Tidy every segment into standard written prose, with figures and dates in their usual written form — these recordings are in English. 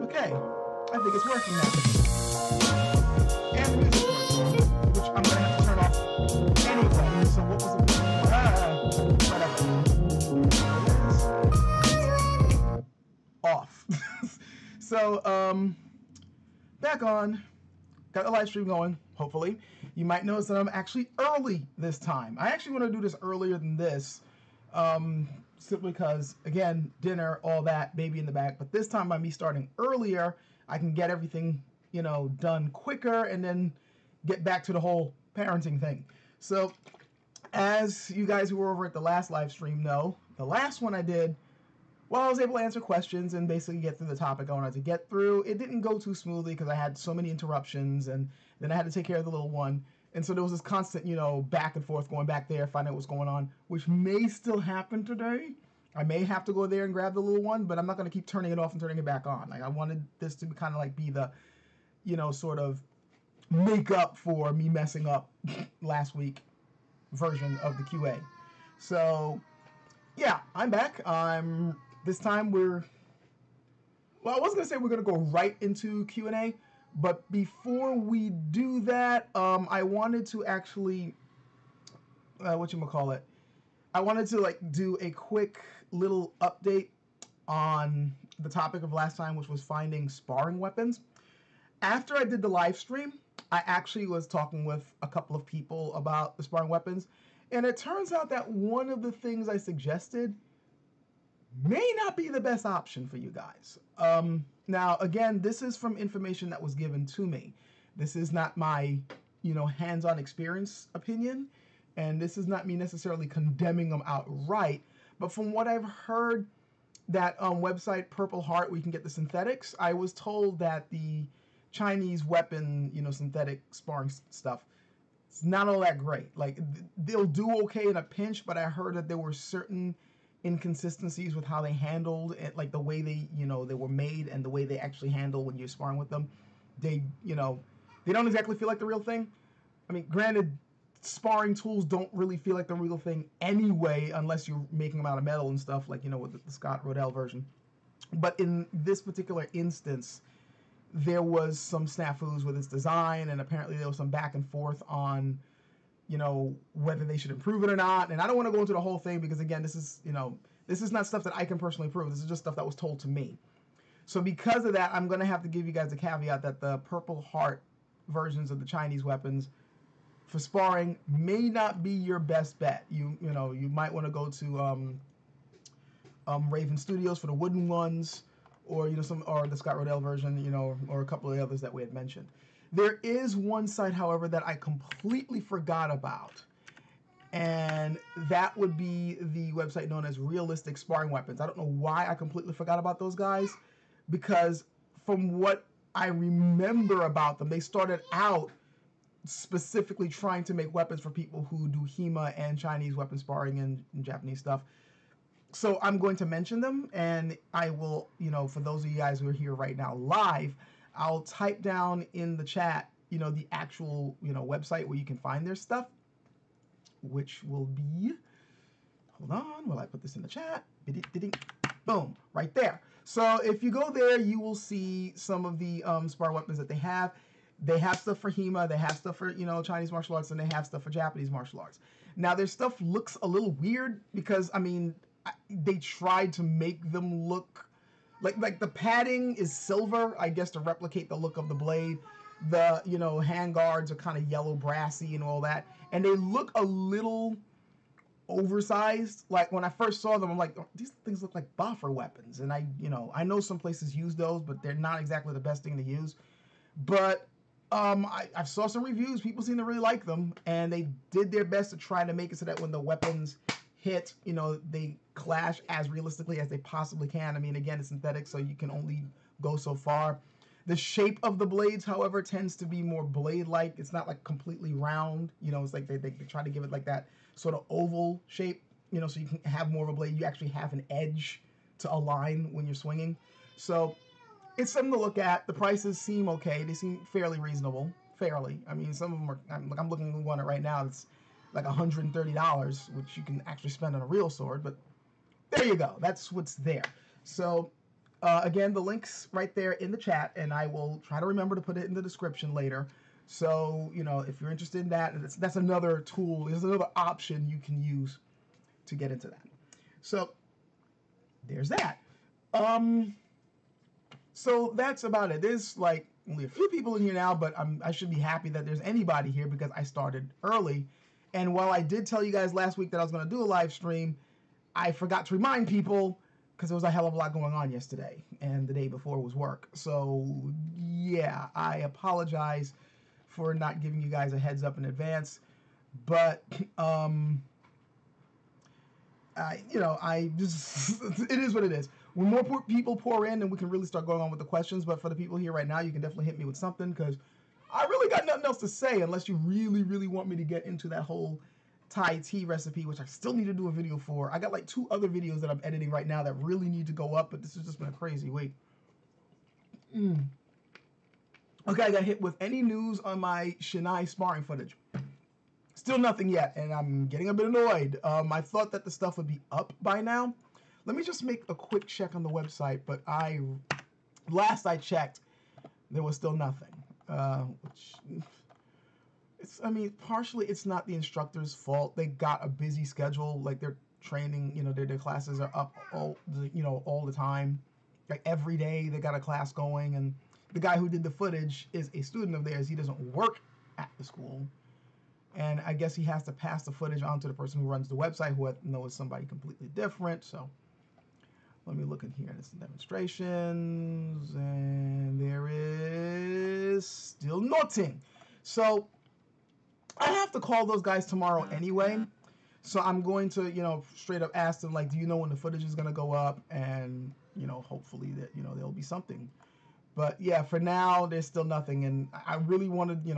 Okay, I think it's working now. And the music's working, which I'm gonna have to turn off anyway. So what was it? Whatever. Off. So, back on. Got the live stream going, hopefully. You might notice that I'm actually early this time. I actually want to do this earlier than this, simply because, again, dinner, all that, baby in the back. But this time, by me starting earlier, I can get everything, you know, done quicker and then get back to the whole parenting thing. So, as you guys who were over at the last live stream know, the last one I did, well, I was able to answer questions and basically get through the topic I wanted to get through. It didn't go too smoothly because I had so many interruptions, and then I had to take care of the little one. And so there was this constant, you know, back and forth, going back there, finding out what's going on, which may still happen today. I may have to go there and grab the little one, but I'm not going to keep turning it off and turning it back on. Like, I wanted this to kind of like be the, you know, sort of make up for me messing up last week version of the QA. So, yeah, I'm back. This time well, I wasn't going to say we're going to go right into Q&A, but before we do that, I wanted to actually, I wanted to like do a quick little update on the topic of last time, which was finding sparring weapons. After I did the live stream, I actually was talking with a couple of people about the sparring weapons, and it turns out that one of the things I suggested may not be the best option for you guys. Now, again, this is from information that was given to me. This is not my, you know, hands-on experience opinion, and this is not me necessarily condemning them outright, but from what I've heard, that website Purple Heart, where you can get the synthetics, I was told that the Chinese weapon, you know, synthetic sparring stuff, it's not all that great. Like, they'll do okay in a pinch, but I heard that there were certain inconsistencies with how they handled it, like the way they, you know, they were made and the way they actually handle when you're sparring with them. They, you know, they don't exactly feel like the real thing. I mean, granted, sparring tools don't really feel like the real thing anyway, unless you're making them out of metal and stuff, like, you know, with the Scott Rodell version. But in this particular instance, there was some snafus with its design, and apparently there was some back and forth on, you know, whether they should improve it or not. And I don't want to go into the whole thing because, again, this is, you know, this is not stuff that I can personally prove. This is just stuff that was told to me. So because of that, I'm going to have to give you guys a caveat that the Purple Heart versions of the Chinese weapons for sparring may not be your best bet. You know, you might want to go to Raven Studios for the wooden ones, or, you know, or the Scott Rodell version, you know, or a couple of the others that we had mentioned. There is one site, however, that I completely forgot about, and that would be the website known as Realistic Sparring Weapons. I don't know why I completely forgot about those guys, because from what I remember about them, they started out specifically trying to make weapons for people who do HEMA and Chinese weapon sparring and Japanese stuff. So I'm going to mention them, and I will, you know, for those of you guys who are here right now live, I'll type down in the chat, you know, the actual, you know, website where you can find their stuff, which will be, hold on, while I put this in the chat, boom, right there. So if you go there, you will see some of the sparring weapons that they have. They have stuff for HEMA, they have stuff for, you know, Chinese martial arts, and they have stuff for Japanese martial arts. Now, their stuff looks a little weird because, I mean, they tried to make them look like the padding is silver, I guess, to replicate the look of the blade. The, you know, hand guards are kind of yellow brassy and all that, and they look a little oversized. Like, when I first saw them, I'm like, oh, these things look like boffer weapons, and I know some places use those, but they're not exactly the best thing to use. But I saw some reviews, people seem to really like them, and they did their best to try to make it so that when the weapons hit, you know, they clash as realistically as they possibly can. I mean, again, it's synthetic, so you can only go so far. The shape of the blades, however, tends to be more blade-like. It's not like completely round, you know, it's like they try to give it like that sort of oval shape, you know, so you can have more of a blade. You actually have an edge to align when you're swinging. So it's something to look at. The prices seem okay. They seem fairly reasonable. Fairly. I mean, some of them are, I'm looking at one right now that's like $130, which you can actually spend on a real sword, but there you go. That's what's there. So Again, the link's right there in the chat, and I will try to remember to put it in the description later. So, you know, if you're interested in that, that's another tool, there's another option you can use to get into that. So, there's that. So that's about it. There's like only a few people in here now, but I should be happy that there's anybody here because I started early. And while I did tell you guys last week that I was going to do a live stream, I forgot to remind people because there was a hell of a lot going on yesterday, and the day before was work. So yeah, I apologize for not giving you guys a heads up in advance, but I just it is what it is. When more people pour in, then we can really start going on with the questions. But for the people here right now, you can definitely hit me with something because I really got nothing else to say unless you really, really want me to get into that whole Thai tea recipe, which I still need to do a video for. I got like 2 other videos that I'm editing right now that really need to go up, but this has just been a crazy week. Okay, I got hit with any news on my Shinai sparring footage. Still nothing yet, and I'm getting a bit annoyed. I thought that the stuff would be up by now. Let me just make a quick check on the website, but last I checked, there was still nothing. Partially it's not the instructor's fault. They got a busy schedule, like their training, their classes are up all the time. Like every day they got a class going, and the guy who did the footage is a student of theirs. He doesn't work at the school. And I guess he has to pass the footage on to the person who runs the website, who I know is somebody completely different. So let me look in here. There's some demonstrations, and there is still nothing. So I have to call those guys tomorrow anyway. So I'm going to, straight up ask them, like, do you know when the footage is going to go up? And, hopefully that, there'll be something. But yeah, for now, there's still nothing. And I really wanted, it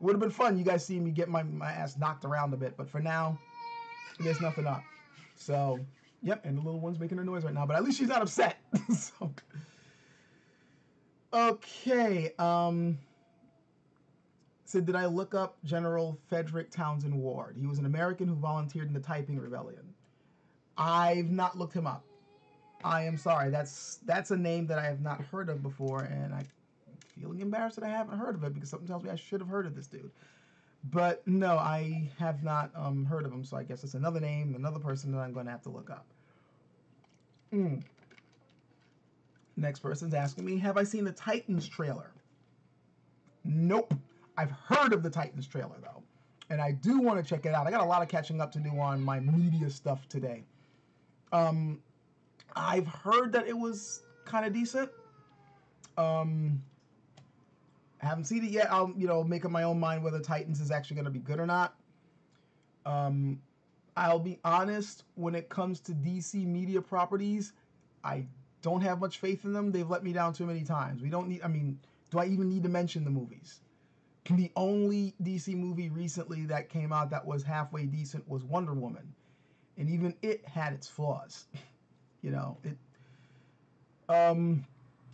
would have been fun, you guys seeing me get my ass knocked around a bit. But for now, there's nothing up. So, yep, and the little one's making a noise right now. But at least she's not upset. So, okay. Said, did I look up General Frederick Townsend Ward? He was an American who volunteered in the Taiping Rebellion. I've not looked him up. I am sorry. That's a name that I have not heard of before, and I'm feeling embarrassed that I haven't heard of it because something tells me I should have heard of this dude. But no, I have not heard of him, so I guess it's another name, another person that I'm going to have to look up. Next person's asking me, have I seen the Titans trailer? Nope. I've heard of the Titans trailer, though, and I do want to check it out. I got a lot of catching up to do on my media stuff today. I've heard that it was kind of decent. Haven't seen it yet. I'll, make up my own mind whether Titans is actually going to be good or not. I'll be honest, when it comes to DC media properties, I don't have much faith in them. They've let me down too many times. Do I even need to mention the movies? The only DC movie recently that came out that was halfway decent was Wonder Woman. And even it had its flaws.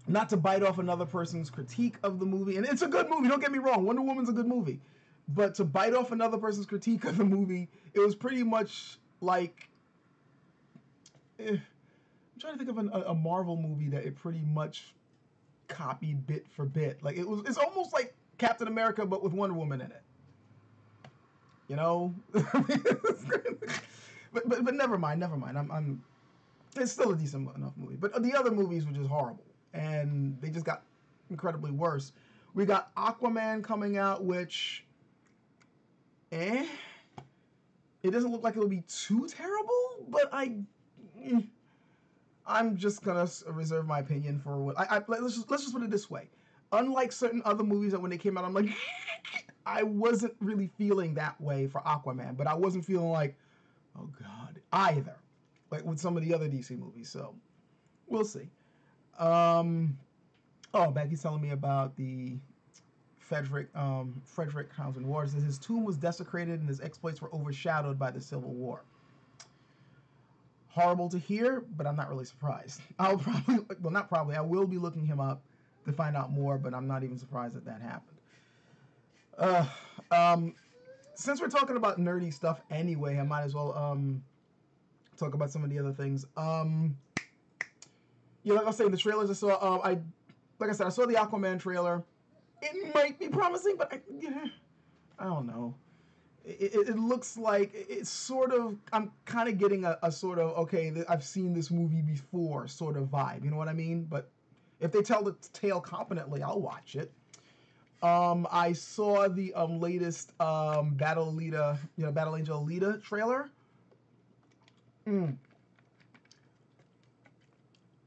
Not to bite off another person's critique of the movie, and it's a good movie, don't get me wrong, Wonder Woman's a good movie, but to bite off another person's critique of the movie, it was pretty much like, I'm trying to think of a Marvel movie that it pretty much copied bit for bit. Like, it's almost like Captain America, but with Wonder Woman in it. But never mind. It's still a decent enough movie. But the other movies were just horrible, and they just got incredibly worse. We got Aquaman coming out, which, it doesn't look like it'll be too terrible, but I'm just gonna reserve my opinion for what let's just put it this way. Unlike certain other movies that when they came out, I'm like, I wasn't really feeling that way for Aquaman, but I wasn't feeling like, oh God, either, like with some of the other DC movies. So we'll see. Becky's telling me about the Frederick Townsend Ward. Says his tomb was desecrated and his exploits were overshadowed by the Civil War. Horrible to hear, but I'm not really surprised. I will be looking him up to find out more, but I'm not even surprised that happened. Since we're talking about nerdy stuff anyway, I might as well talk about some of the other things. Yeah, like I was saying, the trailers I saw, like I said, I saw the Aquaman trailer. It might be promising, but I don't know. It looks like it's sort of, I'm kind of getting a sort of, okay, I've seen this movie before sort of vibe. You know what I mean? But if they tell the tale competently, I'll watch it. I saw the latest Battle Alita, Battle Angel Alita trailer. Mm.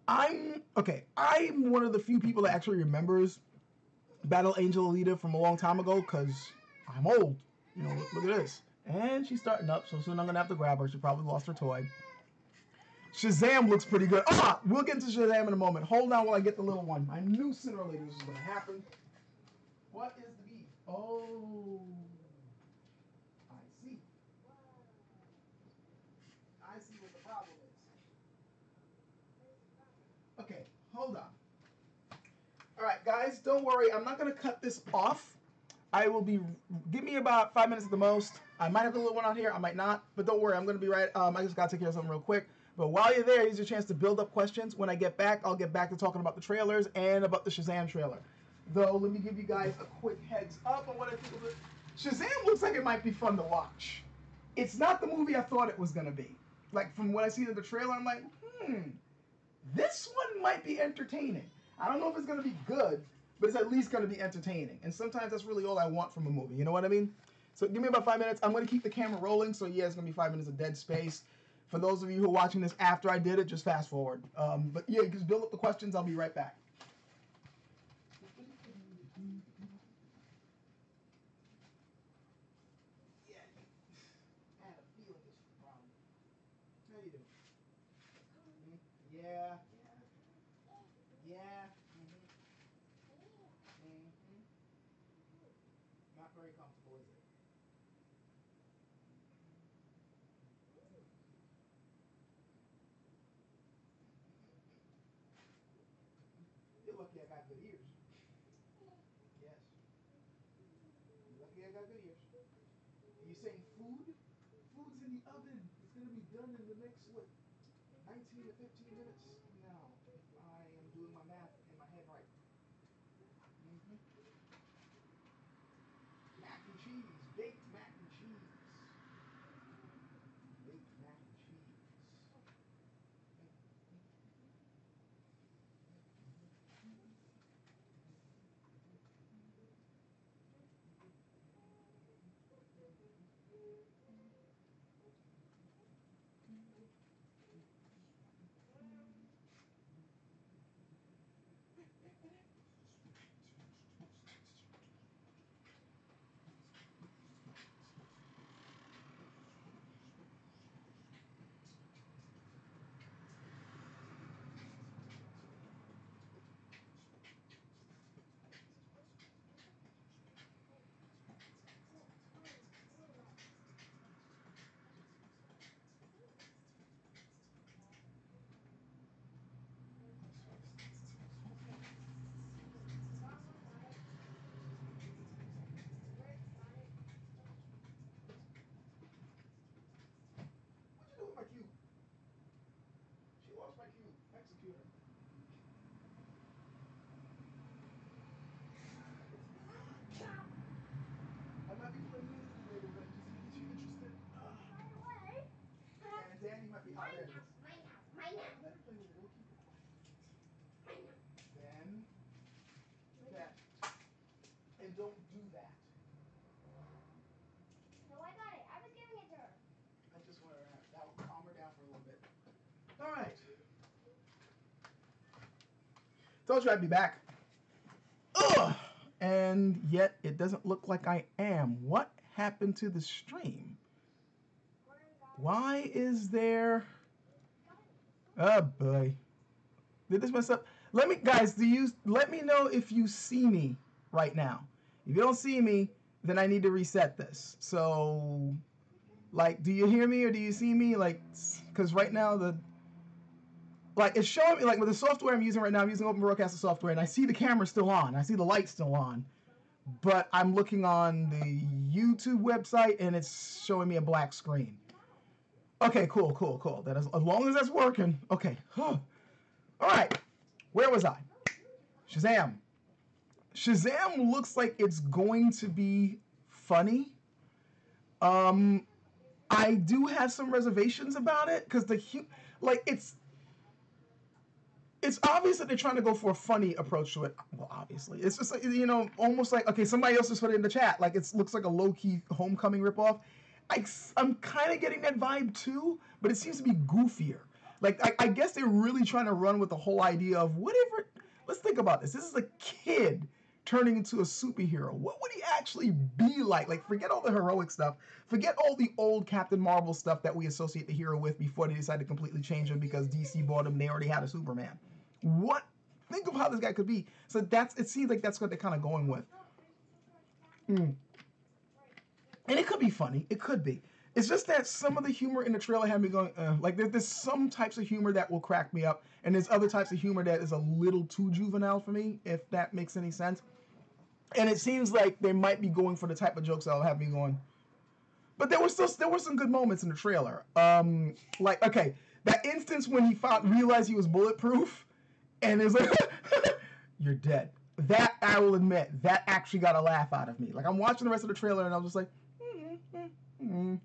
I'm one of the few people that actually remembers Battle Angel Alita from a long time ago because I'm old. Look at this. And she's starting up, so soon I'm gonna have to grab her. She probably lost her toy. Shazam looks pretty good. We'll get into Shazam in a moment. Hold on while I get the little one. I knew sooner or later this was gonna happen. What is the beef? Oh, I see. I see what the problem is. Okay, hold on. All right, guys, don't worry. I'm not gonna cut this off. I will be. Give me about 5 minutes at the most. I might have the little one out here. I might not, but don't worry. I'm gonna be right. I just gotta take care of something real quick. But while you're there, here's your chance to build up questions. When I get back, I'll get back to talking about the trailers and about the Shazam trailer. Though, let me give you guys a quick heads up on what I think of it. Shazam looks like it might be fun to watch. It's not the movie I thought it was gonna be. Like from what I see in the trailer, I'm like, this one might be entertaining. I don't know if it's gonna be good, but it's at least going to be entertaining. And sometimes that's really all I want from a movie. You know what I mean? So give me about 5 minutes. I'm going to keep the camera rolling. So yeah, it's going to be 5 minutes of dead space. For those of you who are watching this after I did it, just fast forward. But yeah, just build up the questions. I'll be right back. Yeah, I had a feeling this was the problem. How you doing? Yeah, yeah. Not very comfortable, is it? You're lucky I got good ears. Yes. You're lucky I got good ears. Are you saying food? Food's in the oven. It's going to be done in the next, 19 to 15 minutes now. If I am doing my math in my head right. Mm-hmm. Mac and cheese. Baked mac and cheese. Baked mac and cheese. What'd you do with my cube? She lost my cube. Execute her. I might be playing music later, but just in case you're interested. And Danny might be out there. Let her play with it. We'll keep it quiet. Then that. And don't do that. No, I got it. I was giving it to her. I just want her to that will calm her down for a little bit. All right. Told you I'd be back. Ugh! And yet it doesn't look like I am. What happened to the stream? Why is there? Oh boy. Did this mess up? Let me, guys, let me know if you see me right now. If you don't see me, then I need to reset this. So, like, do you hear me or do you see me? Like, because right now it's showing me, like, with the software I'm using right now, I'm using Open Broadcaster software, and I see the camera still on. I see the light still on. But I'm looking on the YouTube website, and it's showing me a black screen. Okay, cool. That is, as long as that's working. Okay. All right. Where was I? Shazam. Shazam looks like it's going to be funny. Um, I do have some reservations about it because like it's obvious that they're trying to go for a funny approach to it. Well, obviously, it's just like, almost like, okay, somebody else just put it in the chat. Like it looks like a low key Homecoming ripoff. I'm kind of getting that vibe too, but it seems to be goofier. Like I guess they're really trying to run with the whole idea of whatever. Let's think about this. This is a kid turning into a superhero. What would he actually be like? Like forget all the heroic stuff. Forget all the old Captain Marvel stuff that we associate the hero with before they decided to completely change him because DC bought him. They already had a Superman. What? Think of how this guy could be. So it seems like that's what they're kind of going with. Mm. And it could be funny. It could be. It's just that some of the humor in the trailer had me going, like there's some types of humor that will crack me up, and there's other types of humor that is a little too juvenile for me, if that makes any sense. And it seems like they might be going for the type of jokes that'll have me going. But there were some good moments in the trailer. Like okay, that instance when he realized he was bulletproof, and it's like, you're dead. That I will admit, that actually got a laugh out of me. Like I'm watching the rest of the trailer, and I was just like, and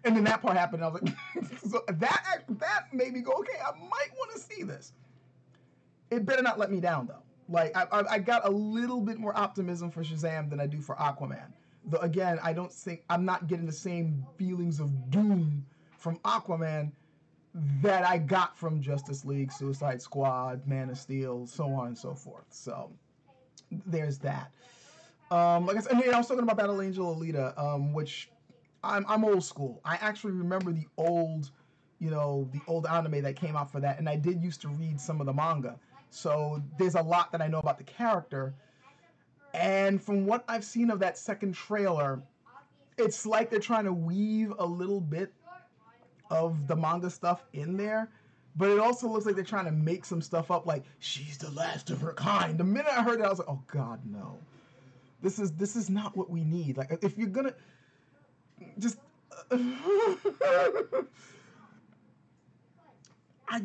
then that part happened, and I was like, so that made me go, okay, I might want to see this. It better not let me down though. Like I got a little bit more optimism for Shazam than I do for Aquaman. Though again, I'm not getting the same feelings of doom from Aquaman that I got from Justice League, Suicide Squad, Man of Steel, so on and so forth. So there's that. Like I said, and I was talking about Battle Angel Alita, which I'm old school. I actually remember the old anime that came out for that, and I did used to read some of the manga. So there's a lot that I know about the character. And from what I've seen of that second trailer, it's like they're trying to weave a little bit of the manga stuff in there, but it also looks like they're trying to make some stuff up like she's the last of her kind. The minute I heard that, I was like, oh god, no. This is not what we need. Like if you're gonna just I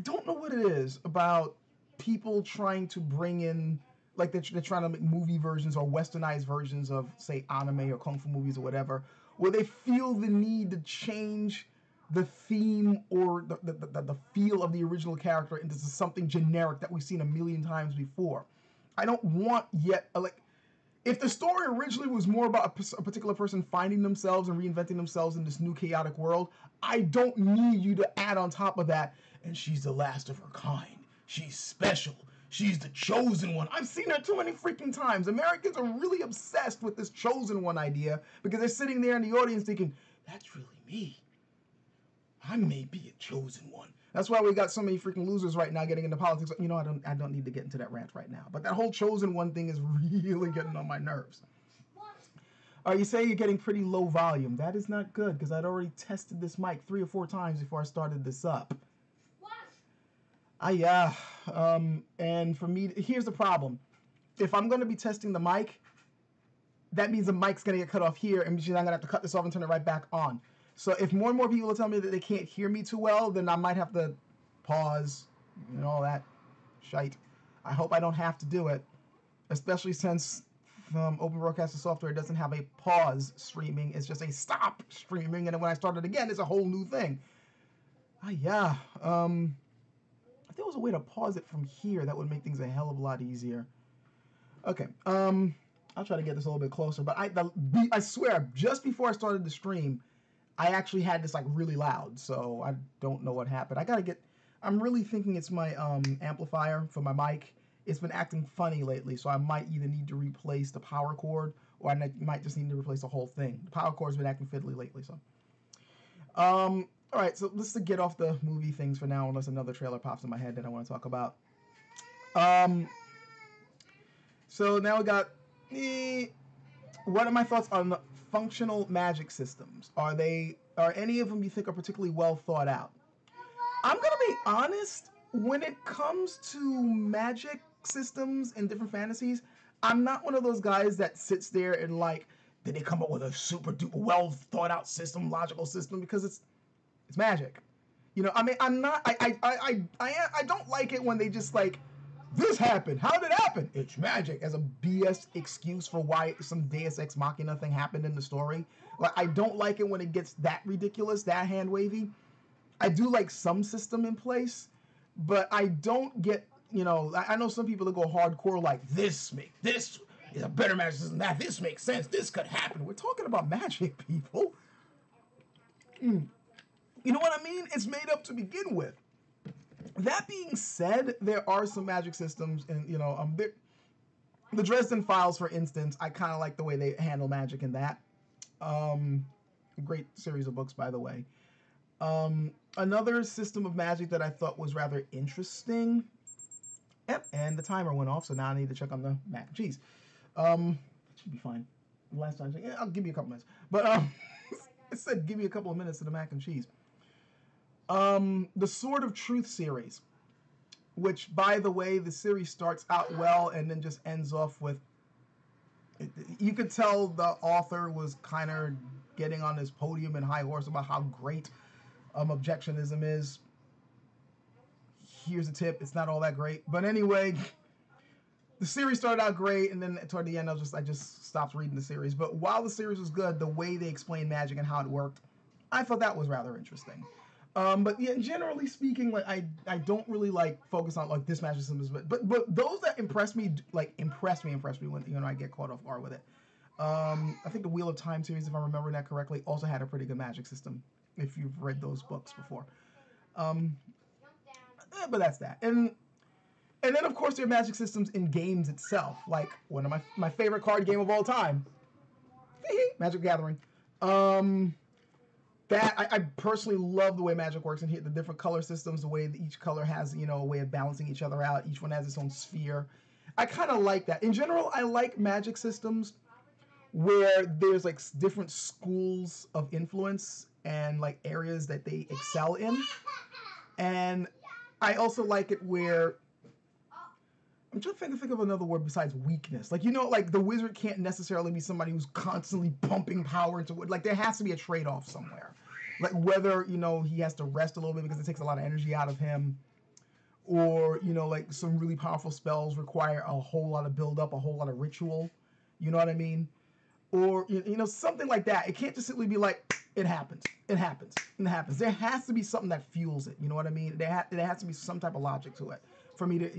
don't know what it is about people trying to bring in, like they're trying to make movie versions or westernized versions of, say, anime or kung fu movies or whatever, where they feel the need to change the theme or the feel of the original character into something generic that we've seen a million times before. I don't want yet, like, if the story originally was more about a particular person finding themselves and reinventing themselves in this new chaotic world, I don't need you to add on top of that, and she's the last of her kind. She's special. She's the chosen one. I've seen her too many freaking times. Americans are really obsessed with this chosen one idea because they're sitting there in the audience thinking, that's really me. I may be a chosen one. That's why we got so many freaking losers right now getting into politics. You know, I don't need to get into that rant right now. But that whole chosen one thing is really getting on my nerves. You say you're getting pretty low volume. That is not good because I'd already tested this mic 3 or 4 times before I started this up. Yeah. And for me, here's the problem. If I'm going to be testing the mic, that means the mic's going to get cut off here, and I'm going to have to cut this off and turn it right back on. So if more and more people tell me that they can't hear me too well, then I might have to pause and all that shite. I hope I don't have to do it, especially since Open Broadcaster software doesn't have a pause streaming. It's just a stop streaming, and then when I start it again, it's a whole new thing. Yeah. If there was a way to pause it from here, that would make things a hell of a lot easier. Okay. I'll try to get this a little bit closer, but I swear, just before I started the stream, I actually had this like really loud, so I don't know what happened. I'm really thinking it's my amplifier for my mic. It's been acting funny lately, so I might either need to replace the power cord or I might just need to replace the whole thing. The power cord's been acting fiddly lately, so. All right, so let's get off the movie things for now, unless another trailer pops in my head that I want to talk about. So now we got what are my thoughts on the functional magic systems? Are any of them you think are particularly well thought out? I'm gonna be honest, when it comes to magic systems and different fantasies, I'm not one of those guys that sits there and like, did they come up with a super duper well thought out system, logical system? Because it's magic. You know, I mean, I'm not. I don't like it when they just like This happened. How did it happen? It's magic, as a BS excuse for why some Deus Ex Machina thing happened in the story. Like, I don't like it when it gets that ridiculous, that hand wavy. I do like some system in place, but I don't get, I know some people that go hardcore like, this is a better magic system than that. This makes sense. This could happen. We're talking about magic, people. You know what I mean? It's made up to begin with. That being said, there are some magic systems, and the Dresden Files, for instance. I kind of like the way they handle magic in that. Great series of books, by the way. Another system of magic that I thought was rather interesting. Yep, and the timer went off, so now I need to check on the mac and cheese. It should be fine. Last time, I'll give you a couple minutes. But it said give me a couple of minutes to the mac and cheese. The Sword of Truth series, which, by the way, the series starts out well and then just ends off with. You could tell the author was kind of getting on his podium and high horse about how great objectionism is. Here's a tip: it's not all that great, but anyway. The series started out great, and then toward the end, I just stopped reading the series. But while the series was good, the way they explained magic and how it worked, I thought that was rather interesting. But yeah, generally speaking, like I don't really like focus on like this magic system, but those that impress me when I get caught off guard with it. I think the Wheel of Time series, if I'm remembering that correctly, also had a pretty good magic system. If you've read those books before, but that's that. And then, of course, there are magic systems in games itself. Like one of my favorite card game of all time, Magic the Gathering. That I personally love the way Magic works and the different color systems, the way that each color has, a way of balancing each other out. Each one has its own sphere. I kind of like that. In general, I like Magic systems where there's like different schools of influence and like areas that they excel in. And I also like it where I'm trying to think of another word besides weakness. Like, like the wizard can't necessarily be somebody who's constantly pumping power into it. Like, there has to be a trade-off somewhere. Like, whether, he has to rest a little bit because it takes a lot of energy out of him. Or, like some really powerful spells require a whole lot of build-up, a whole lot of ritual. You know what I mean? Or, something like that. It can't just simply be like, it happens. It happens. It happens. There has to be something that fuels it. You know what I mean? There has to be some type of logic to it for me to,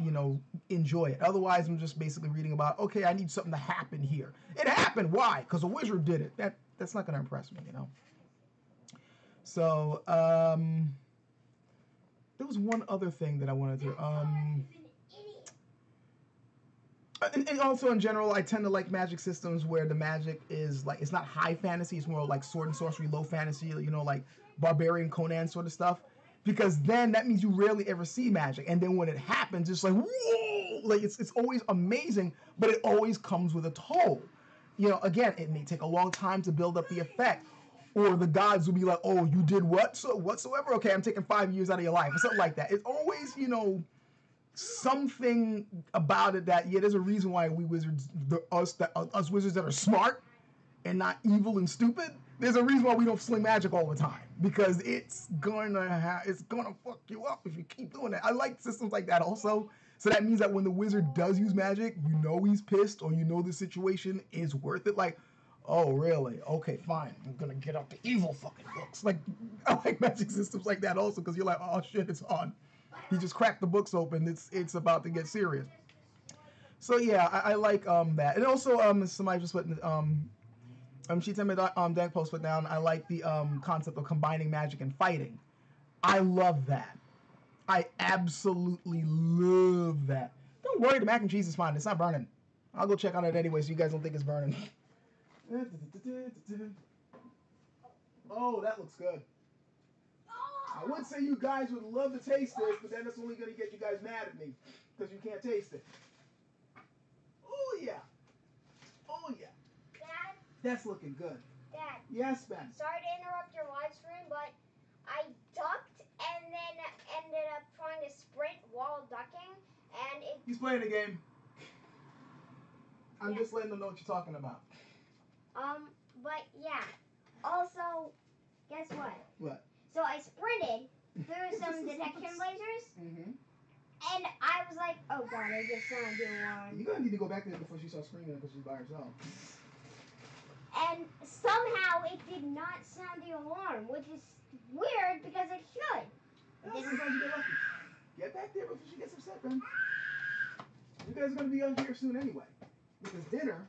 enjoy it. Otherwise, I'm just basically reading about, okay, I need something to happen here. It happened. Why? Because a wizard did it. That's not going to impress me, So, there was one other thing that I wanted to, and also in general, I tend to like magic systems where the magic is like, it's not high fantasy, it's more like sword and sorcery, low fantasy, like Barbarian Conan sort of stuff. Because then that means you rarely ever see magic. And then when it happens, it's like, whoa! Like, it's always amazing, but it always comes with a toll. Again, it may take a long time to build up the effect. Or the gods will be like, oh, you did what? So whatsoever? Okay, I'm taking 5 years out of your life. Or something like that. It's always, something about it that, yeah, there's a reason why we wizards, us wizards that are smart and not evil and stupid, there's a reason why we don't sling magic all the time, because it's gonna fuck you up if you keep doing that. I like systems like that also. So that means that when the wizard does use magic, he's pissed, or the situation is worth it. Like, oh really? Okay, fine. I'm gonna get out the evil fucking books. Like, I like magic systems like that also, because you're like, oh shit, it's on. He just cracked the books open. It's about to get serious. So yeah, I like that. And also somebody just put she told me that Dank Post put down, I like the concept of combining magic and fighting. I love that. I absolutely love that. Don't worry, the mac and cheese is fine. It's not burning. I'll go check on it anyway so you guys don't think it's burning. Oh, that looks good. I would say you guys would love to taste this, but then it's only going to get you guys mad at me because you can't taste it. Oh, yeah. Oh, yeah. Dad? That's looking good. Dad. Yes, Ben. Sorry to interrupt your live stream, but I ducked and then ended up trying to sprint while ducking, and it... He's playing the game. I'm just letting them know what you're talking about. But yeah. Also, guess what? What? So I sprinted through some detection lasers, Mm-hmm. and I was like, oh god, I just sounded the alarm. You're gonna need to go back there before she starts screaming because she's by herself. And somehow it did not sound the alarm, which is weird because it should. Well, sometimes you get lucky. Get back there before she gets upset, then. You guys are gonna be on here soon anyway, because dinner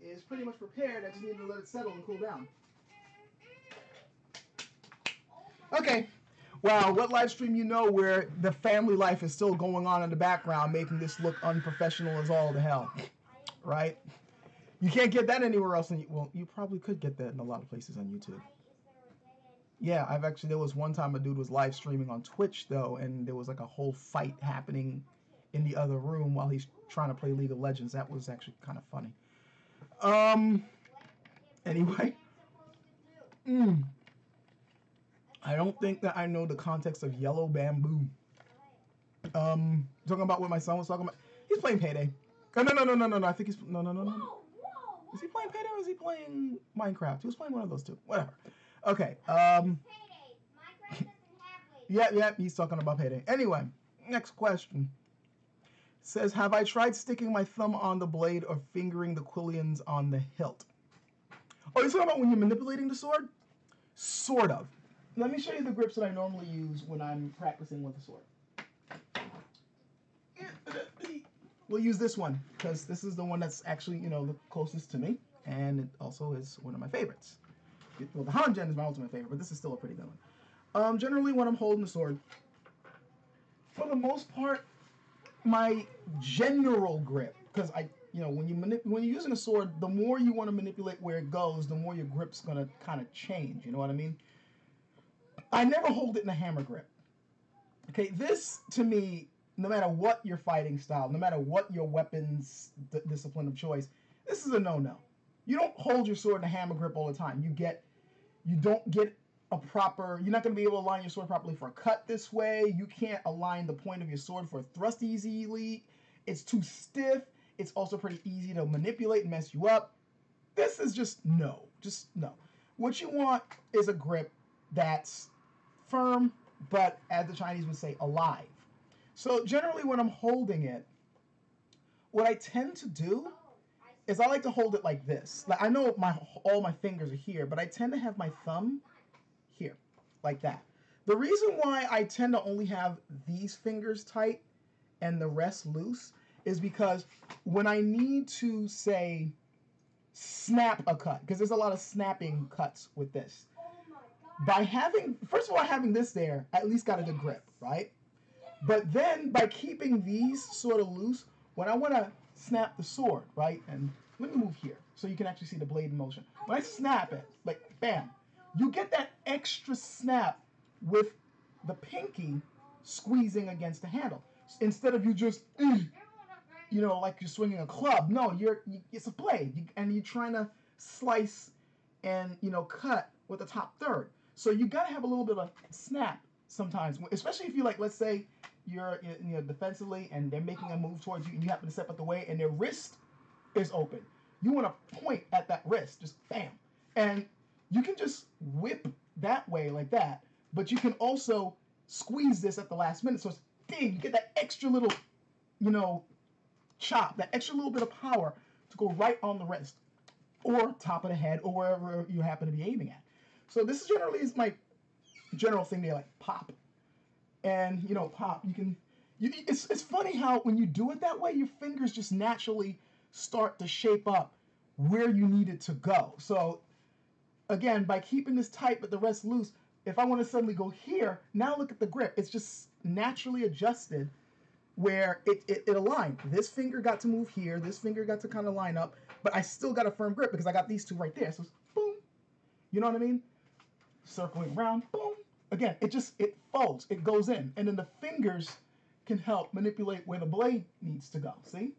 is pretty much prepared. I just need to let it settle and cool down. Okay. Wow, what live stream you know where the family life is still going on in the background, making this look unprofessional as all the hell, right? You can't get that anywhere else. Well, you probably could get that in a lot of places on YouTube. Yeah, there was one time a dude was live streaming on Twitch, though, and there was like a whole fight happening in the other room while he's trying to play League of Legends. That was actually kind of funny. Anyway. I don't think that I know the context of Yellow Bamboo. Talking about what my son was talking about. He's playing Payday. Oh, no. I think he's no. Is he playing Payday or is he playing Minecraft? He was playing one of those two. Whatever. Okay. Yeah. He's talking about Payday. Anyway, next question. Says, have I tried sticking my thumb on the blade or fingering the quillions on the hilt? Oh, you're talking about when you're manipulating the sword? Sort of. Let me show you the grips that I normally use when I'm practicing with the sword. We'll use this one because this is the one that's actually, the closest to me, and it also is one of my favorites. Well, the Hanjen is my ultimate favorite, but this is still a pretty good one. Generally, when I'm holding the sword, for the most part, my general grip, because when you're using a sword, the more you want to manipulate where it goes, the more your grip's gonna kind of change. You know what I mean? I never hold it in a hammer grip. Okay, this to me, no matter what your fighting style, no matter what your weapons discipline of choice, this is a no-no. You don't hold your sword in a hammer grip all the time. You don't get you're not going to be able to align your sword properly for a cut this way. You can't align the point of your sword for a thrust easily. It's too stiff. It's also pretty easy to manipulate and mess you up. This is just no. What you want is a grip that's firm, but as the Chinese would say, alive. So generally when I'm holding it, what I tend to do is I like to hold it like this. Like I know all my fingers are here, but I tend to have my thumb here, like that. The reason why I tend to only have these fingers tight and the rest loose is because when I need to, say, snap a cut, because there's a lot of snapping cuts with this. First of all, having this there, I at least got a good grip, right? But then by keeping these sort of loose, when I want to snap the sword, right? And let me move here so you can actually see the blade in motion. When I snap it, like bam, you get that extra snap with the pinky squeezing against the handle. Instead of you just, like you're swinging a club. No, it's a blade, and you're trying to slice and, cut with the top third. So you got to have a little bit of snap sometimes, especially if you let's say you're defensively and they're making a move towards you and you happen to step out the way and their wrist is open. You want to point at that wrist, just bam. And you can just whip that way like that, but you can also squeeze this at the last minute. So it's ding, you get that extra little, chop, that extra little bit of power to go right on the wrist or top of the head or wherever you happen to be aiming at. So this generally is my general thing there, like pop. And, pop, it's funny how when you do it that way, your fingers just naturally start to shape up where you need it to go. So, again, by keeping this tight but the rest loose, if I want to suddenly go here, now look at the grip. It's just naturally adjusted where it aligned. This finger got to move here. This finger got to kind of line up. But I still got a firm grip because I got these two right there. So, it's boom. You know what I mean? Circling around, boom. Again, it folds. It goes in. And then the fingers can help manipulate where the blade needs to go. See?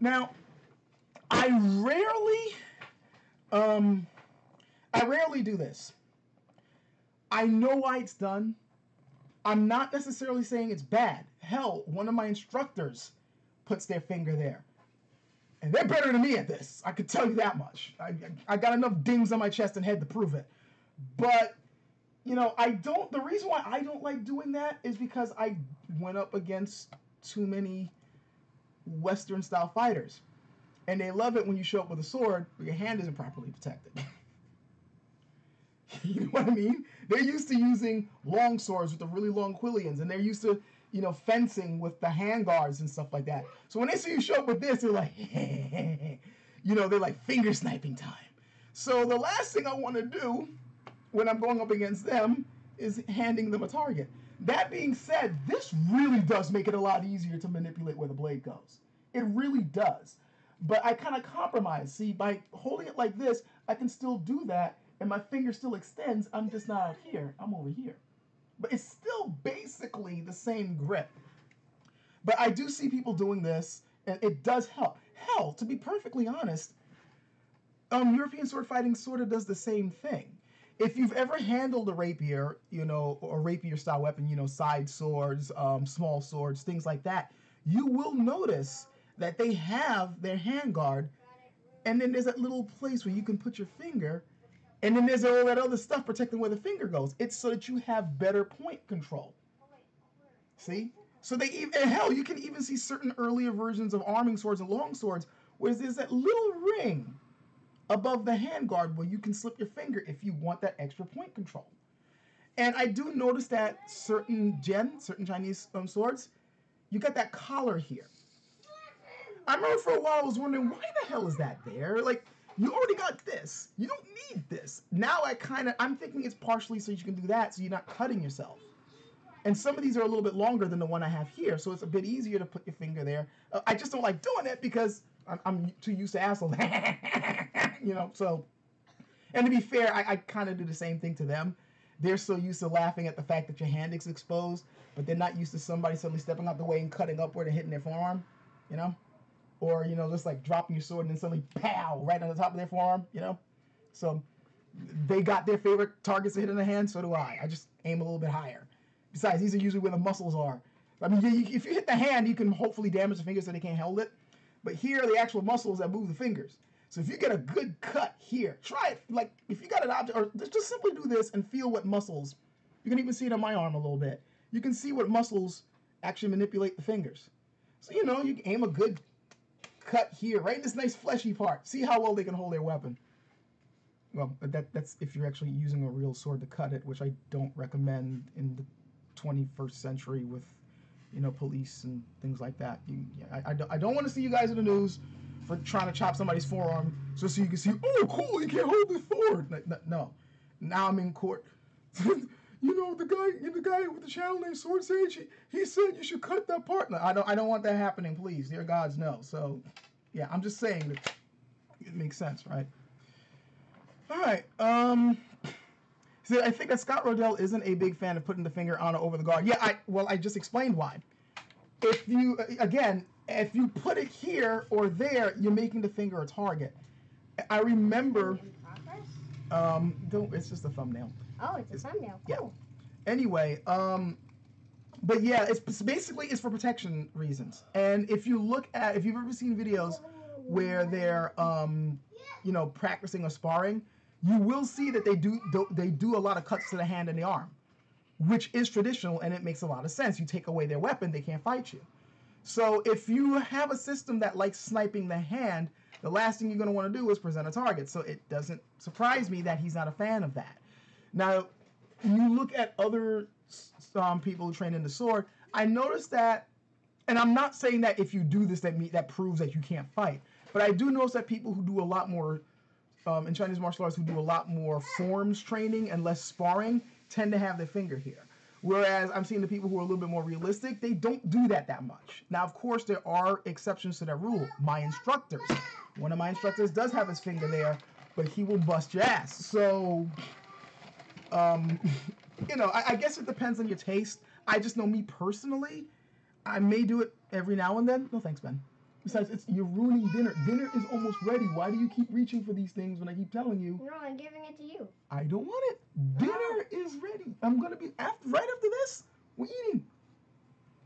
Now, I rarely do this. I know why it's done. I'm not necessarily saying it's bad. Hell, one of my instructors puts their finger there. And they're better than me at this. I could tell you that much. I got enough dings on my chest and head to prove it. But, the reason why I don't like doing that is because I went up against too many Western style fighters. And they love it when you show up with a sword, but your hand isn't properly protected. You know what I mean? They're used to using long swords with the really long quillions, and they're used to, fencing with the hand guards and stuff like that. So when they see you show up with this, they're like, they're like finger sniping time. So the last thing I want to do when I'm going up against them is handing them a target. That being said, this really does make it a lot easier to manipulate where the blade goes. It really does. But I kind of compromise. See, by holding it like this, I can still do that, and my finger still extends. I'm just not out here. I'm over here. But it's still basically the same grip. But I do see people doing this, and it does help. Hell, to be perfectly honest, European sword fighting sort of does the same thing. If you've ever handled a rapier, or rapier style weapon, side swords, small swords, things like that, you will notice that they have their handguard, and then there's that little place where you can put your finger, and then there's all that other stuff protecting where the finger goes. It's so that you have better point control. See? So and hell, you can even see certain earlier versions of arming swords and long swords where there's that little ring above the handguard where you can slip your finger if you want that extra point control. And I do notice that certain Chinese swords, you got that collar here. I remember for a while I was wondering, why the hell is that there? Like, you already got this. You don't need this. Now I'm thinking it's partially so you can do that so you're not cutting yourself. And some of these are a little bit longer than the one I have here, so it's a bit easier to put your finger there. I just don't like doing it because I'm too used to assholes. So. And to be fair, I kind of do the same thing to them. They're so used to laughing at the fact that your hand is exposed, but they're not used to somebody suddenly stepping out the way and cutting upward and hitting their forearm, Or, just like dropping your sword and then suddenly, pow, right on the top of their forearm, So they got their favorite targets to hit in the hand, so do I. I just aim a little bit higher. Besides, these are usually where the muscles are. I mean, if you hit the hand, you can hopefully damage the fingers so they can't hold it. But here are the actual muscles that move the fingers. So if you get a good cut here, try it. Like, if you got an object, or just simply do this and feel what muscles. You can even see it on my arm a little bit. You can see what muscles actually manipulate the fingers. So, you can aim a good cut here, right in this nice fleshy part. See how well they can hold their weapon. Well, that's if you're actually using a real sword to cut it, which I don't recommend in the 21st century with, police and things like that. I don't want to see you guys in the news for trying to chop somebody's forearm just so you can see, oh, cool, he can't hold the sword. No. Now I'm in court. The guy with the channel named Sword Sage, he said you should cut that part. No, I don't want that happening, please. Dear gods, no. So, yeah, I'm just saying that it makes sense, right? All right. So I think that Scott Rodell isn't a big fan of putting the finger on or over the guard. Yeah, I just explained why. If you put it here or there, you're making the finger a target. I remember. It's just a thumbnail. Oh, it's a thumbnail. Cool. Yeah. Anyway, but yeah, it's basically for protection reasons. And if you've ever seen videos where they're practicing or sparring, you will see that they do a lot of cuts to the hand and the arm, which is traditional, and it makes a lot of sense. You take away their weapon, they can't fight you. So if you have a system that likes sniping the hand, the last thing you're going to want to do is present a target. So it doesn't surprise me that he's not a fan of that. Now, you look at other people who train in the sword, I noticed that, and I'm not saying that if you do this that proves that you can't fight, but I do notice that people who do a lot more, in Chinese martial arts, who do a lot more forms training and less sparring, tend to have their finger here. Whereas I'm seeing the people who are a little bit more realistic, they don't do that much. Now, of course, there are exceptions to that rule. One of my instructors does have his finger there, but he will bust your ass. So, I guess it depends on your taste. I just know me personally, I may do it every now and then. No thanks, Ben. Besides, you're ruining dinner. Dinner is almost ready. Why do you keep reaching for these things when I keep telling you? No, I'm giving it to you. I don't want it. Dinner is ready. I'm going to be, right after this, we're eating.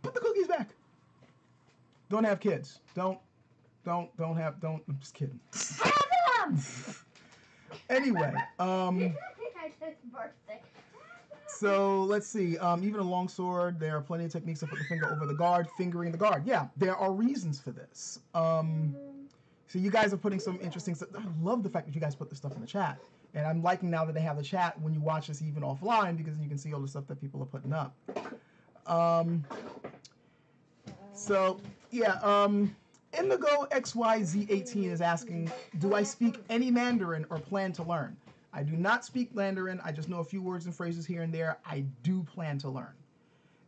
Put the cookies back. Don't have kids. I'm just kidding. Have them! Anyway, I just birthday. So let's see. Even a long sword, there are plenty of techniques to put the finger over the guard, fingering the guard. Yeah, there are reasons for this. So you guys are putting some interesting stuff. I love the fact that you guys put this stuff in the chat. And I'm liking now that they have the chat when you watch this even offline, because you can see all the stuff that people are putting up. So yeah, Indigo XYZ18 is asking, do I speak any Mandarin or plan to learn? I do not speak Mandarin. I just know a few words and phrases here and there. I do plan to learn.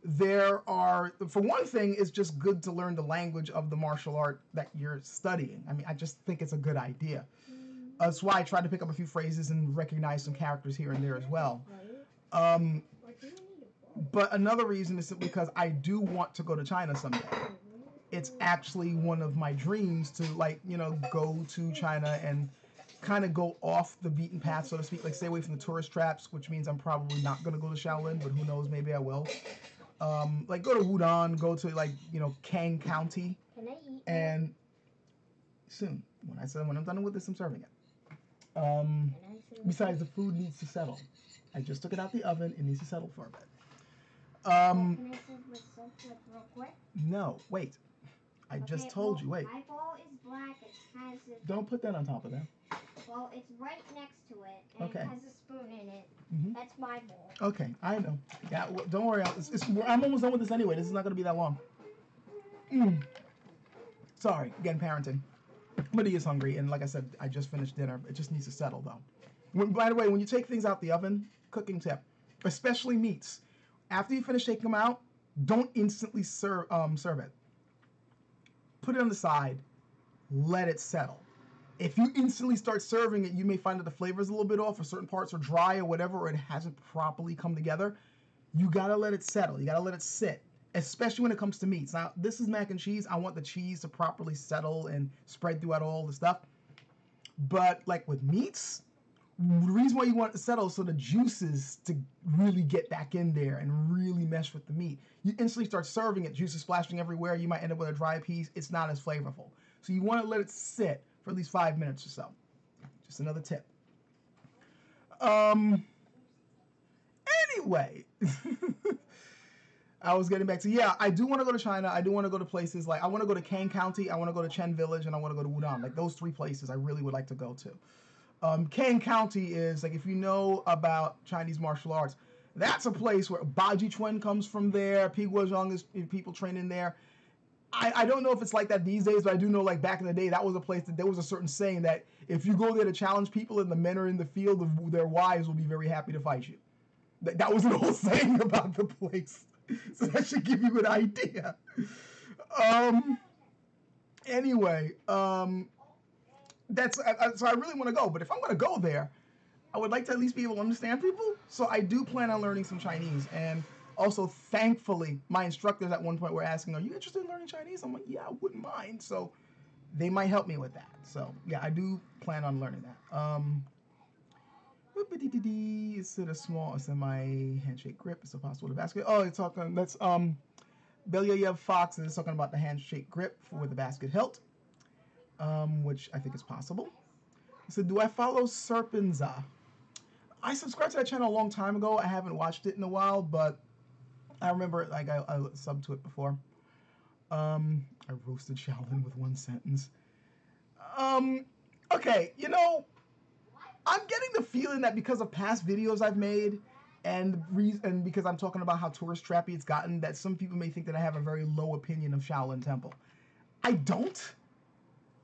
There are, for one thing, it's just good to learn the language of the martial art that you're studying. I mean, I just think it's a good idea. That's why I tried to pick up a few phrases and recognize some characters here and there as well. But another reason is simply because I do want to go to China someday. It's actually one of my dreams to, like, you know, go to China and kind of go off the beaten path, so to speak, like stay away from the tourist traps, which means I'm probably not going to go to Shaolin, but who knows, maybe I will. Like go to Wudong, go to, like, you know, Kang County. Can I eat? And soon, when I'm done with this, I'm serving it. Besides, the food needs to settle. I just took it out the oven. It needs to settle for a bit. Can I serve with salt real quick? No, wait. I just told you, wait. My bowl is black. It has a... Don't put that on top of that. Well, it's right next to it, and Okay. it has a spoon in it. Mm-hmm. That's my bowl. Okay, I know. Yeah, well, don't worry. I'm almost done with this anyway. This is not going to be that long. Sorry, again, parenting. But he is hungry, and like I said, I just finished dinner. It just needs to settle, though. By the way, when you take things out the oven, cooking tip, especially meats, after you finish taking them out, don't instantly serve it. Put it on the side. Let it settle. If you instantly start serving it, you may find that the flavor is a little bit off, or certain parts are dry or whatever, or it hasn't properly come together. You gotta let it settle. You gotta let it sit, especially when it comes to meats. Now, this is mac and cheese. I want the cheese to properly settle and spread throughout all the stuff. But like with meats, the reason why you want it to settle is so the juices to really get back in there and really mesh with the meat. You instantly start serving it, juices splashing everywhere. You might end up with a dry piece. It's not as flavorful. So you want to let it sit for at least 5 minutes or so. Just another tip. Anyway, I was getting back to, yeah, I do want to go to China. I do want to go to places like, I want to go to Kang County, I want to go to Chen Village, and I want to go to Wudong. Like those 3 places I really would like to go to. Kang County is, like, if you know about Chinese martial arts, that's a place where Baji Chuan comes from there. Piguo Zhang is people training there. I don't know if it's like that these days, but I do know, like, back in the day, that was a place that there was a certain saying that if you go there to challenge people and the men are in the field, their wives will be very happy to fight you. That was an old saying about the place. So that should give you an idea. Anyway, so I really want to go, but if I'm going to go there, I would like to at least be able to understand people. So I do plan on learning some Chinese. And also, thankfully, my instructors at one point were asking, are you interested in learning Chinese? I'm like, yeah, I wouldn't mind. So they might help me with that. So yeah, I do plan on learning that. Is it a small, semi handshake grip? Is it possible to basket? Oh, you're talking, that's Belyayev Fox is talking about the handshake grip for the basket hilt, which I think is possible. He said, do I follow Serpinza? I subscribed to that channel a long time ago. I haven't watched it in a while, but I remember, like, I subbed to it before. I roasted Shaolin with 1 sentence. Okay, you know, I'm getting the feeling that because of past videos I've made and because I'm talking about how tourist trappy it's gotten, that some people may think that I have a very low opinion of Shaolin Temple. I don't.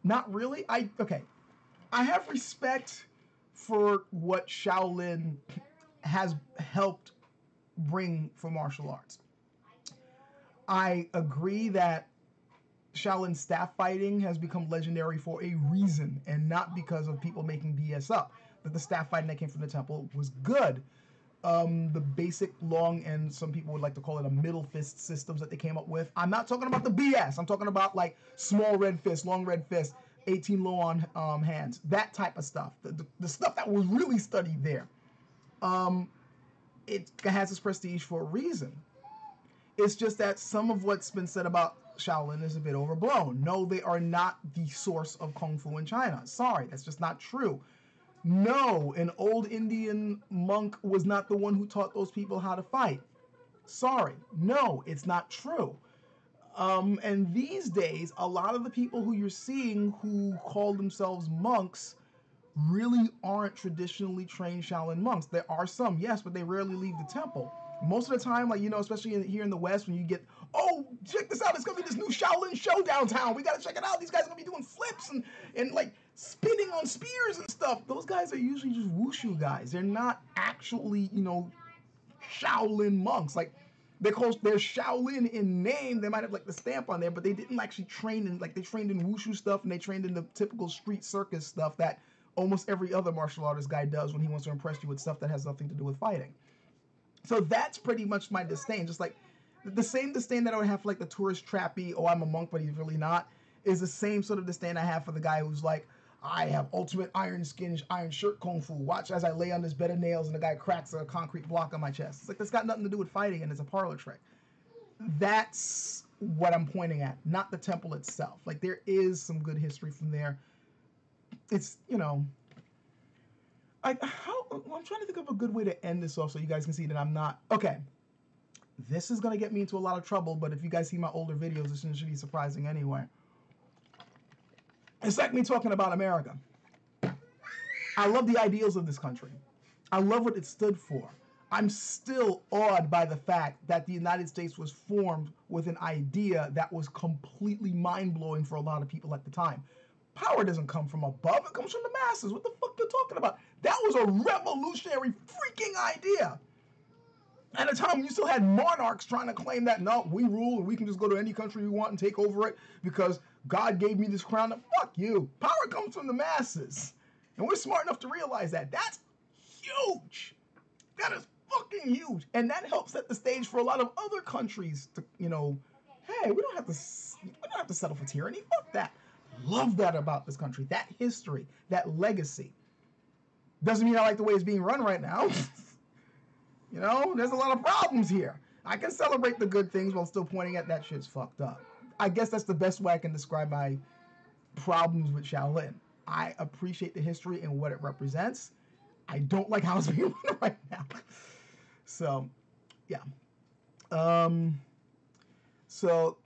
Not really. Okay. I have respect for what Shaolin has helped bring for martial arts. I agree that Shaolin staff fighting has become legendary for a reason, and not because of people making BS up. That the staff fighting that came from the temple was good. The basic long, and some people would like to call it a middle fist systems that they came up with. I'm not talking about the BS. I'm talking about, like, small red fist, long red fist, 18 low on hands, that type of stuff. The stuff that was really studied there. It has its prestige for a reason. It's just that some of what's been said about Shaolin is a bit overblown. No, they are not the source of Kung Fu in China. Sorry, that's just not true. No, an old Indian monk was not the one who taught those people how to fight. Sorry, no, it's not true. And these days, a lot of the people who you're seeing who call themselves monks really aren't traditionally trained Shaolin monks. There are some, yes, but they rarely leave the temple. Most of the time, like, especially here in the West, when you get, oh, check this out, it's gonna be this new Shaolin show downtown. We gotta check it out. These guys are gonna be doing flips and like spinning on spears and stuff. Those guys are usually just wushu guys. They're not actually, Shaolin monks. Like they're Shaolin in name. They might have like the stamp on there, but they didn't actually train in like they trained in wushu stuff and they trained in the typical street circus stuff that almost every other martial artist guy does when he wants to impress you with stuff that has nothing to do with fighting. So that's pretty much my disdain. Just like the same disdain that I would have for like the tourist trappy, oh, I'm a monk, but he's really not, is the same sort of disdain I have for the guy who's like, I have ultimate iron skin, iron shirt kung fu. Watch as I lay on this bed of nails and the guy cracks a concrete block on my chest. It's like, that's got nothing to do with fighting and it's a parlor trick. That's what I'm pointing at, not the temple itself. Like, there is some good history from there. It's, I'm trying to think of a good way to end this off so you guys can see that I'm not, okay. This is going to get me into a lot of trouble, but if you guys see my older videos, this shouldn't be surprising anyway. It's like me talking about America. I love the ideals of this country. I love what it stood for. I'm still awed by the fact that the United States was formed with an idea that was completely mind-blowing for a lot of people at the time. Power doesn't come from above, it comes from the masses. What the fuck you talking about? That was a revolutionary freaking idea. At a time when you still had monarchs trying to claim that, no, we rule and we can just go to any country we want and take over it because God gave me this crown. Fuck you. Power comes from the masses. And we're smart enough to realize that. That's huge. That is fucking huge. And that helps set the stage for a lot of other countries to, hey, we don't have to settle for tyranny. Fuck that. Love that about this country. That history, that legacy. Doesn't mean I like the way it's being run right now. There's a lot of problems here. I can celebrate the good things while still pointing at that shit's fucked up. I guess that's the best way I can describe my problems with Shaolin. I appreciate the history and what it represents. I don't like how it's being run right now. So, yeah. So,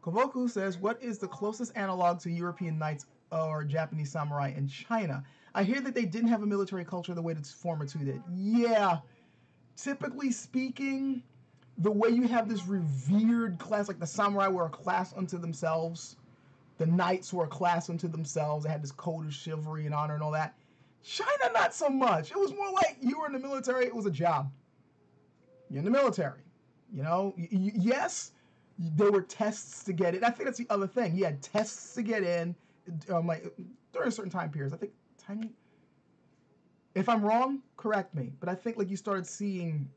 Kovoku says, what is the closest analog to European knights or Japanese samurai in China? I hear that they didn't have a military culture the way the former two did. Yeah. Typically speaking, the way you have this revered class, like the samurai were a class unto themselves, the knights were a class unto themselves, they had this code of chivalry and honor and all that. China, not so much. It was more like you were in the military, it was a job. You're in the military. Yes, there were tests to get in. I think that's the other thing. You had tests to get in, like during certain time periods. I think if I'm wrong, correct me. But I think like you started seeing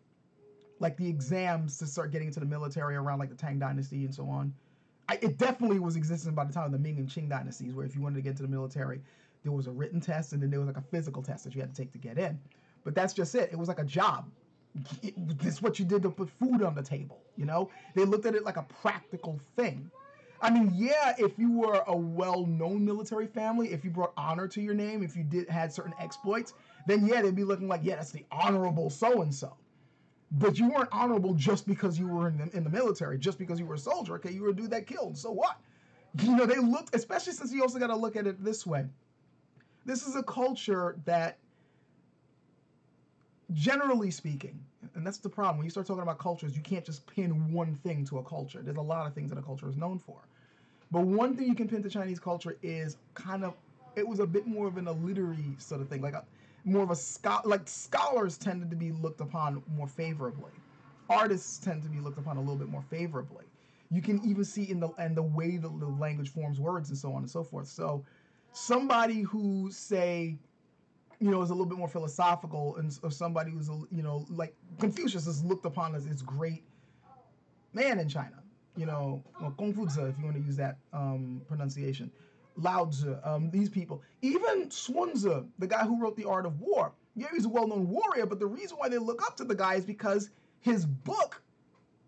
like the exams to start getting into the military around like the Tang Dynasty and so on. It definitely was existing by the time of the Ming and Qing dynasties, where if you wanted to get into the military, there was a written test and then there was like a physical test that you had to take to get in. But that's just it. It was like a job. This is what you did to put food on the table. They looked at it like a practical thing. I mean, yeah, if you were a well-known military family, if you brought honor to your name, if you had certain exploits, then yeah, they'd be looking like, yeah, that's the honorable so-and-so. But you weren't honorable just because you were in the military, just because you were a soldier. Okay, you were a dude that killed, so what? They looked, especially since you also got to look at it this way. This is a culture that, generally speaking, and that's the problem, when you start talking about cultures, you can't just pin one thing to a culture. There's a lot of things that a culture is known for. But one thing you can pin to Chinese culture is it was a bit more of an illiterary sort of thing, more of a like scholars tended to be looked upon more favorably. Artists tend to be looked upon a little bit more favorably. You can even see in the way the language forms words and so on and so forth. So somebody who, say, is a little bit more philosophical, or somebody who's, like Confucius is looked upon as this great man in China. Kung Fu Tzu, if you want to use that pronunciation. Lao Tzu, these people. Even Sun Tzu, the guy who wrote The Art of War. Yeah, he's a well-known warrior, but the reason why they look up to the guy is because his book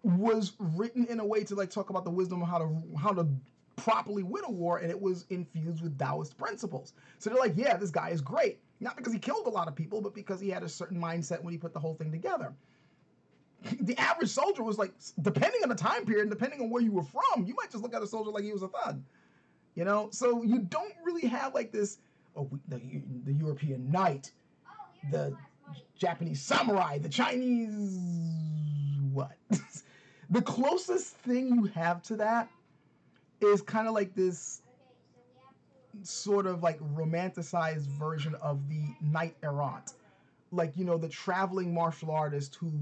was written in a way to like talk about the wisdom of how to properly win a war, and it was infused with Taoist principles. So they're like, yeah, this guy is great. Not because he killed a lot of people, but because he had a certain mindset when he put the whole thing together. The average soldier was like, depending on the time period, and depending on where you were from, you might just look at a soldier like he was a thug. You know, so you don't really have like this, oh, the European knight, the Japanese samurai, the Chinese what? The closest thing you have to that is kind of like this sort of like romanticized version of the knight errant. Like, you know, the traveling martial artist who,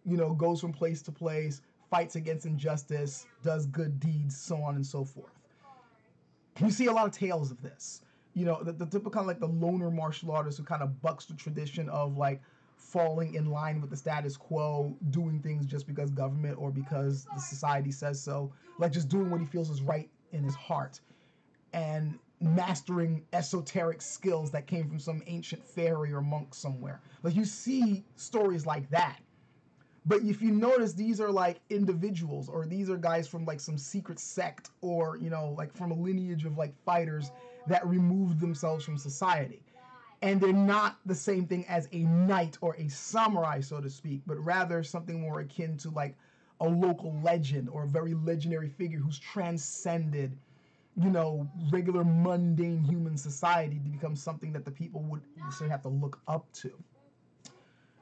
you know, goes from place to place, fights against injustice, does good deeds, so on and so forth. You see a lot of tales of this. You know, the typical kind of like the loner martial artist who kind of bucks the tradition of like falling in line with the status quo, doing things just because government or because the society says so, like just doing what he feels is right in his heart, and mastering esoteric skills that came from some ancient fairy or monk somewhere. Like you see stories like that. But if you notice, these are like individuals, or these are guys from like some secret sect, or, you know, like from a lineage of like fighters that removed themselves from society. And they're not the same thing as a knight or a samurai, so to speak, but rather something more akin to like a local legend or a very legendary figure who's transcended, you know, regular mundane human society to become something that the people would sort of have to look up to.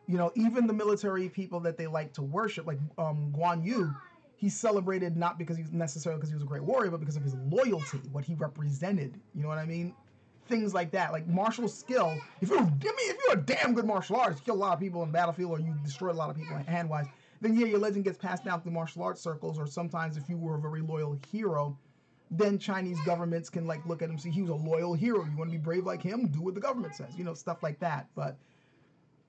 You know, even the military people that they like to worship, like Guan Yu, he's celebrated not because he's necessarily because he was a great warrior, but because of his loyalty, what he represented. You know what I mean? Things like that, like martial skill. If you're a damn good martial artist, you kill a lot of people in the battlefield, or you destroy a lot of people hand wise, then yeah, your legend gets passed down through martial arts circles. Or sometimes, if you were a very loyal hero, then Chinese governments can like look at him, see he was a loyal hero. You want to be brave like him? Do what the government says. You know, stuff like that. But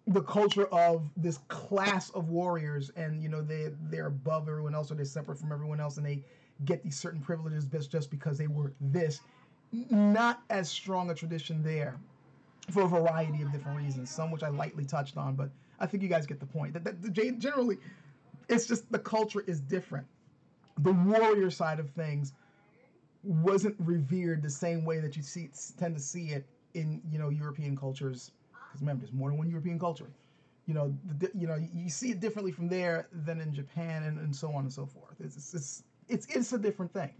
the culture of this class of warriors, and you know they're above everyone else, or they're separate from everyone else, and they get these certain privileges just because they were this. Not as strong a tradition there, for a variety of different reasons, some which I lightly touched on, but I think you guys get the point. That generally, it's just the culture is different. The warrior side of things wasn't revered the same way that you tend to see it in, you know, European cultures. Because remember, there's more than one European culture. You know, you see it differently from there than in Japan, and so on and so forth. It's a different thing.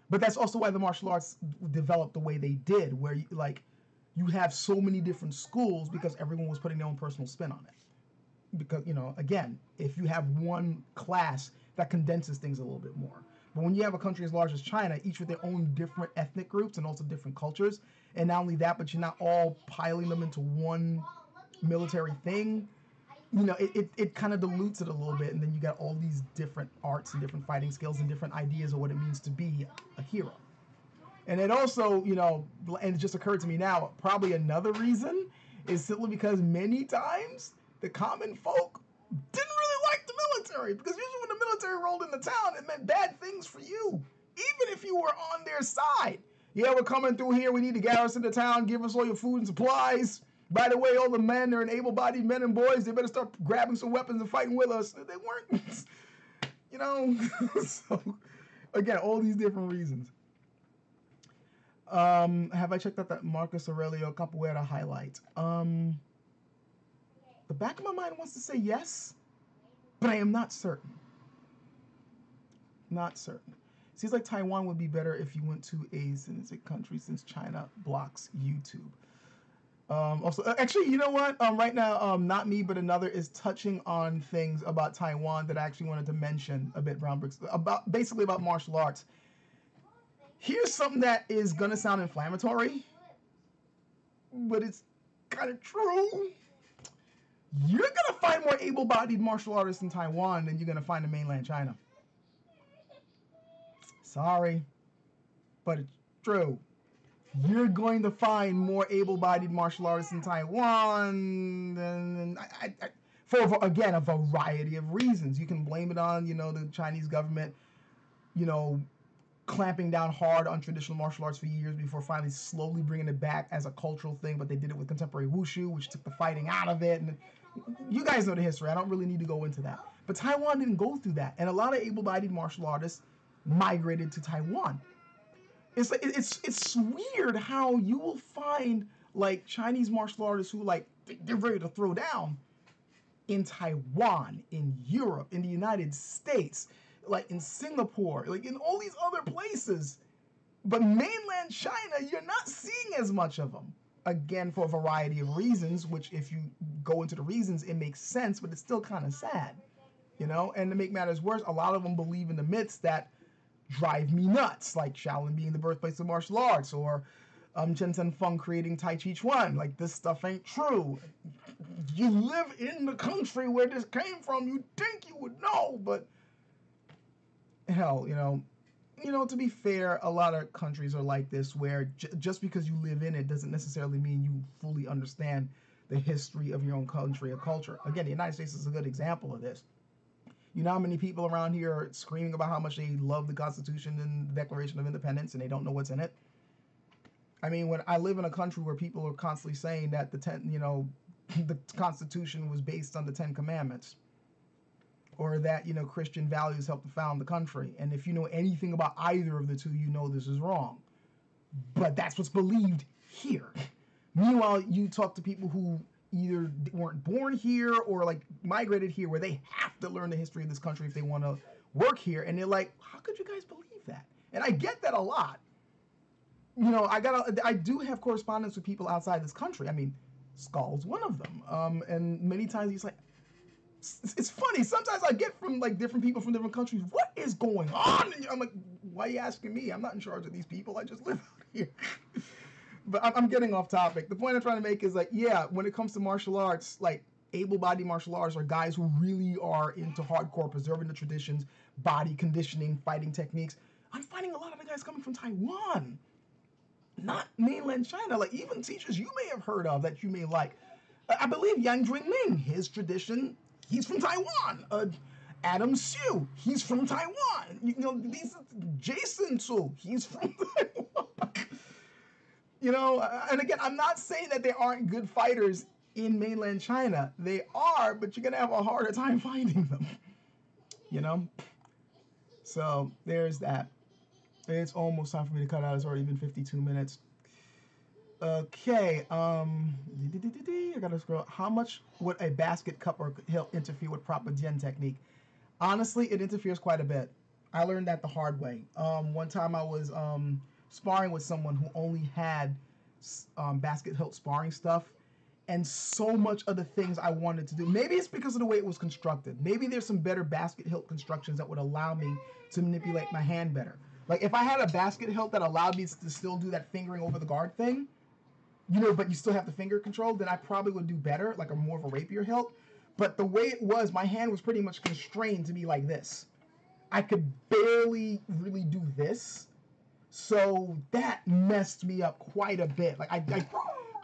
But that's also why the martial arts developed the way they did, where you have so many different schools because everyone was putting their own personal spin on it. Because, you know, again, if you have one class, that condenses things a little bit more. But when you have a country as large as China, each with their own different ethnic groups and also different cultures, and not only that, but you're not all piling them into one military thing, you know, it kind of dilutes it a little bit, and then you got all these different arts and different fighting skills and different ideas of what it means to be a hero. And it also, you know, and it just occurred to me now, probably another reason is simply because many times the common folk didn't really like the military, because usually when the military rolled into town, it meant bad things for you, even if you were on their side. Yeah, we're coming through here. We need to garrison the town. Give us all your food and supplies. By the way, all the men are able-bodied men and boys. They better start grabbing some weapons and fighting with us. They weren't, you know. So, again, all these different reasons. Have I checked out that Marcus Aurelio Capoeira highlight? The back of my mind wants to say yes, but I am not certain. Not certain. Seems like Taiwan would be better if you went to a Sinic country, since China blocks YouTube. Also, actually, you know what? Right now, not me, but another is touching on things about Taiwan that I actually wanted to mention a bit, Brown Bricks, basically about martial arts. Here's something that is going to sound inflammatory, but it's kind of true. You're going to find more able-bodied martial artists in Taiwan than you're going to find in mainland China. Sorry, but it's true. You're going to find more able-bodied martial artists in Taiwan than for, again, a variety of reasons. You can blame it on, you know, the Chinese government, you know, clamping down hard on traditional martial arts for years before finally slowly bringing it back as a cultural thing. But they did it with contemporary wushu, which took the fighting out of it. And you guys know the history. I don't really need to go into that. But Taiwan didn't go through that, and a lot of able-bodied martial artists migrated to Taiwan. It's weird how you will find like Chinese martial artists who like they're ready to throw down in Taiwan, in Europe, in the United States, like in Singapore, like in all these other places. But mainland China, you're not seeing as much of them. Again, for a variety of reasons, which if you go into the reasons, it makes sense, but it's still kind of sad, you know? And to make matters worse, a lot of them believe in the myths that drive me nuts, like Shaolin being the birthplace of martial arts, or Chen Sen Feng creating Tai Chi Chuan. Like, this stuff ain't true. You live in the country where this came from, you'd think you would know, but hell, to be fair, a lot of countries are like this where just because you live in it doesn't necessarily mean you fully understand the history of your own country or culture. Again, the United States is a good example of this. You know how many people around here are screaming about how much they love the Constitution and the Declaration of Independence and they don't know what's in it? I mean, when I live in a country where people are constantly saying that the Constitution was based on the Ten Commandments, or that, Christian values helped to found the country. And if you know anything about either of the two, you know this is wrong. But that's what's believed here. Meanwhile, you talk to people who either weren't born here or like migrated here, where they have to learn the history of this country if they want to work here. And they're like, how could you guys believe that? And I get that a lot. I do have correspondence with people outside this country. I mean, Skull's one of them. And many times he's like, it's funny. Sometimes I get from like different people from different countries, what is going on? And I'm like, why are you asking me? I'm not in charge of these people. I just live out here. But I'm getting off topic. The point I'm trying to make is like, yeah, when it comes to martial arts, like able-bodied martial arts are guys who really are into hardcore preserving the traditions, body conditioning, fighting techniques. I'm finding a lot of the guys coming from Taiwan, not mainland China. Like even teachers you may have heard of that you may like. I believe Yang Ming, his tradition, he's from Taiwan. Adam Siu, he's from Taiwan. These Jason Tzu, he's from Taiwan. And again, I'm not saying that there aren't good fighters in mainland China. They are, but you're gonna have a harder time finding them. So there's that. It's almost time for me to cut out. It's already been 52 minutes. Okay, I gotta scroll. How much would a basket, cup, or hilt interfere with proper Jian technique? Honestly, it interferes quite a bit. I learned that the hard way. One time I was sparring with someone who only had basket hilt sparring stuff, and so much of the things I wanted to do. Maybe it's because of the way it was constructed. Maybe there's some better basket hilt constructions that would allow me to manipulate my hand better. Like if I had a basket hilt that allowed me to still do that fingering over the guard thing, but you still have the finger control, then I probably would do better, like a more of a rapier hilt. But the way it was, my hand was pretty much constrained to be like this. I could barely really do this. So that messed me up quite a bit. Like I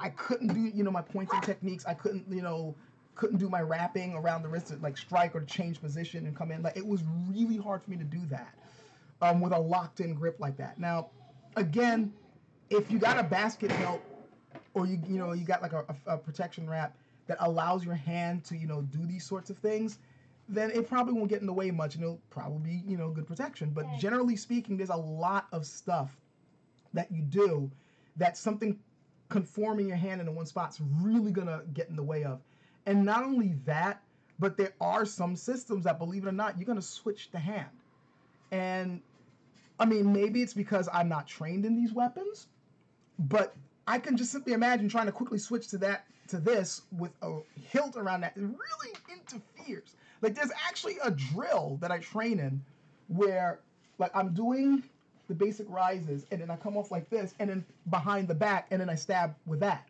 couldn't do, my pointing techniques. I couldn't do my wrapping around the wrist to like strike or change position and come in. Like it was really hard for me to do that with a locked in grip like that. Now, again, if you got a basket hilt, or you got like a protection wrap that allows your hand to do these sorts of things, then it probably won't get in the way much, and it'll probably be good protection. But generally speaking, there's a lot of stuff that you do that something conforming your hand into one spot's really gonna get in the way of. And not only that, but there are some systems that, believe it or not, you're gonna switch the hand. And I mean, maybe it's because I'm not trained in these weapons, but I can just simply imagine trying to quickly switch to this with a hilt around that. It really interferes. Like there's actually a drill that I train in where like I'm doing the basic rises and then I come off like this and then behind the back and then I stab with that.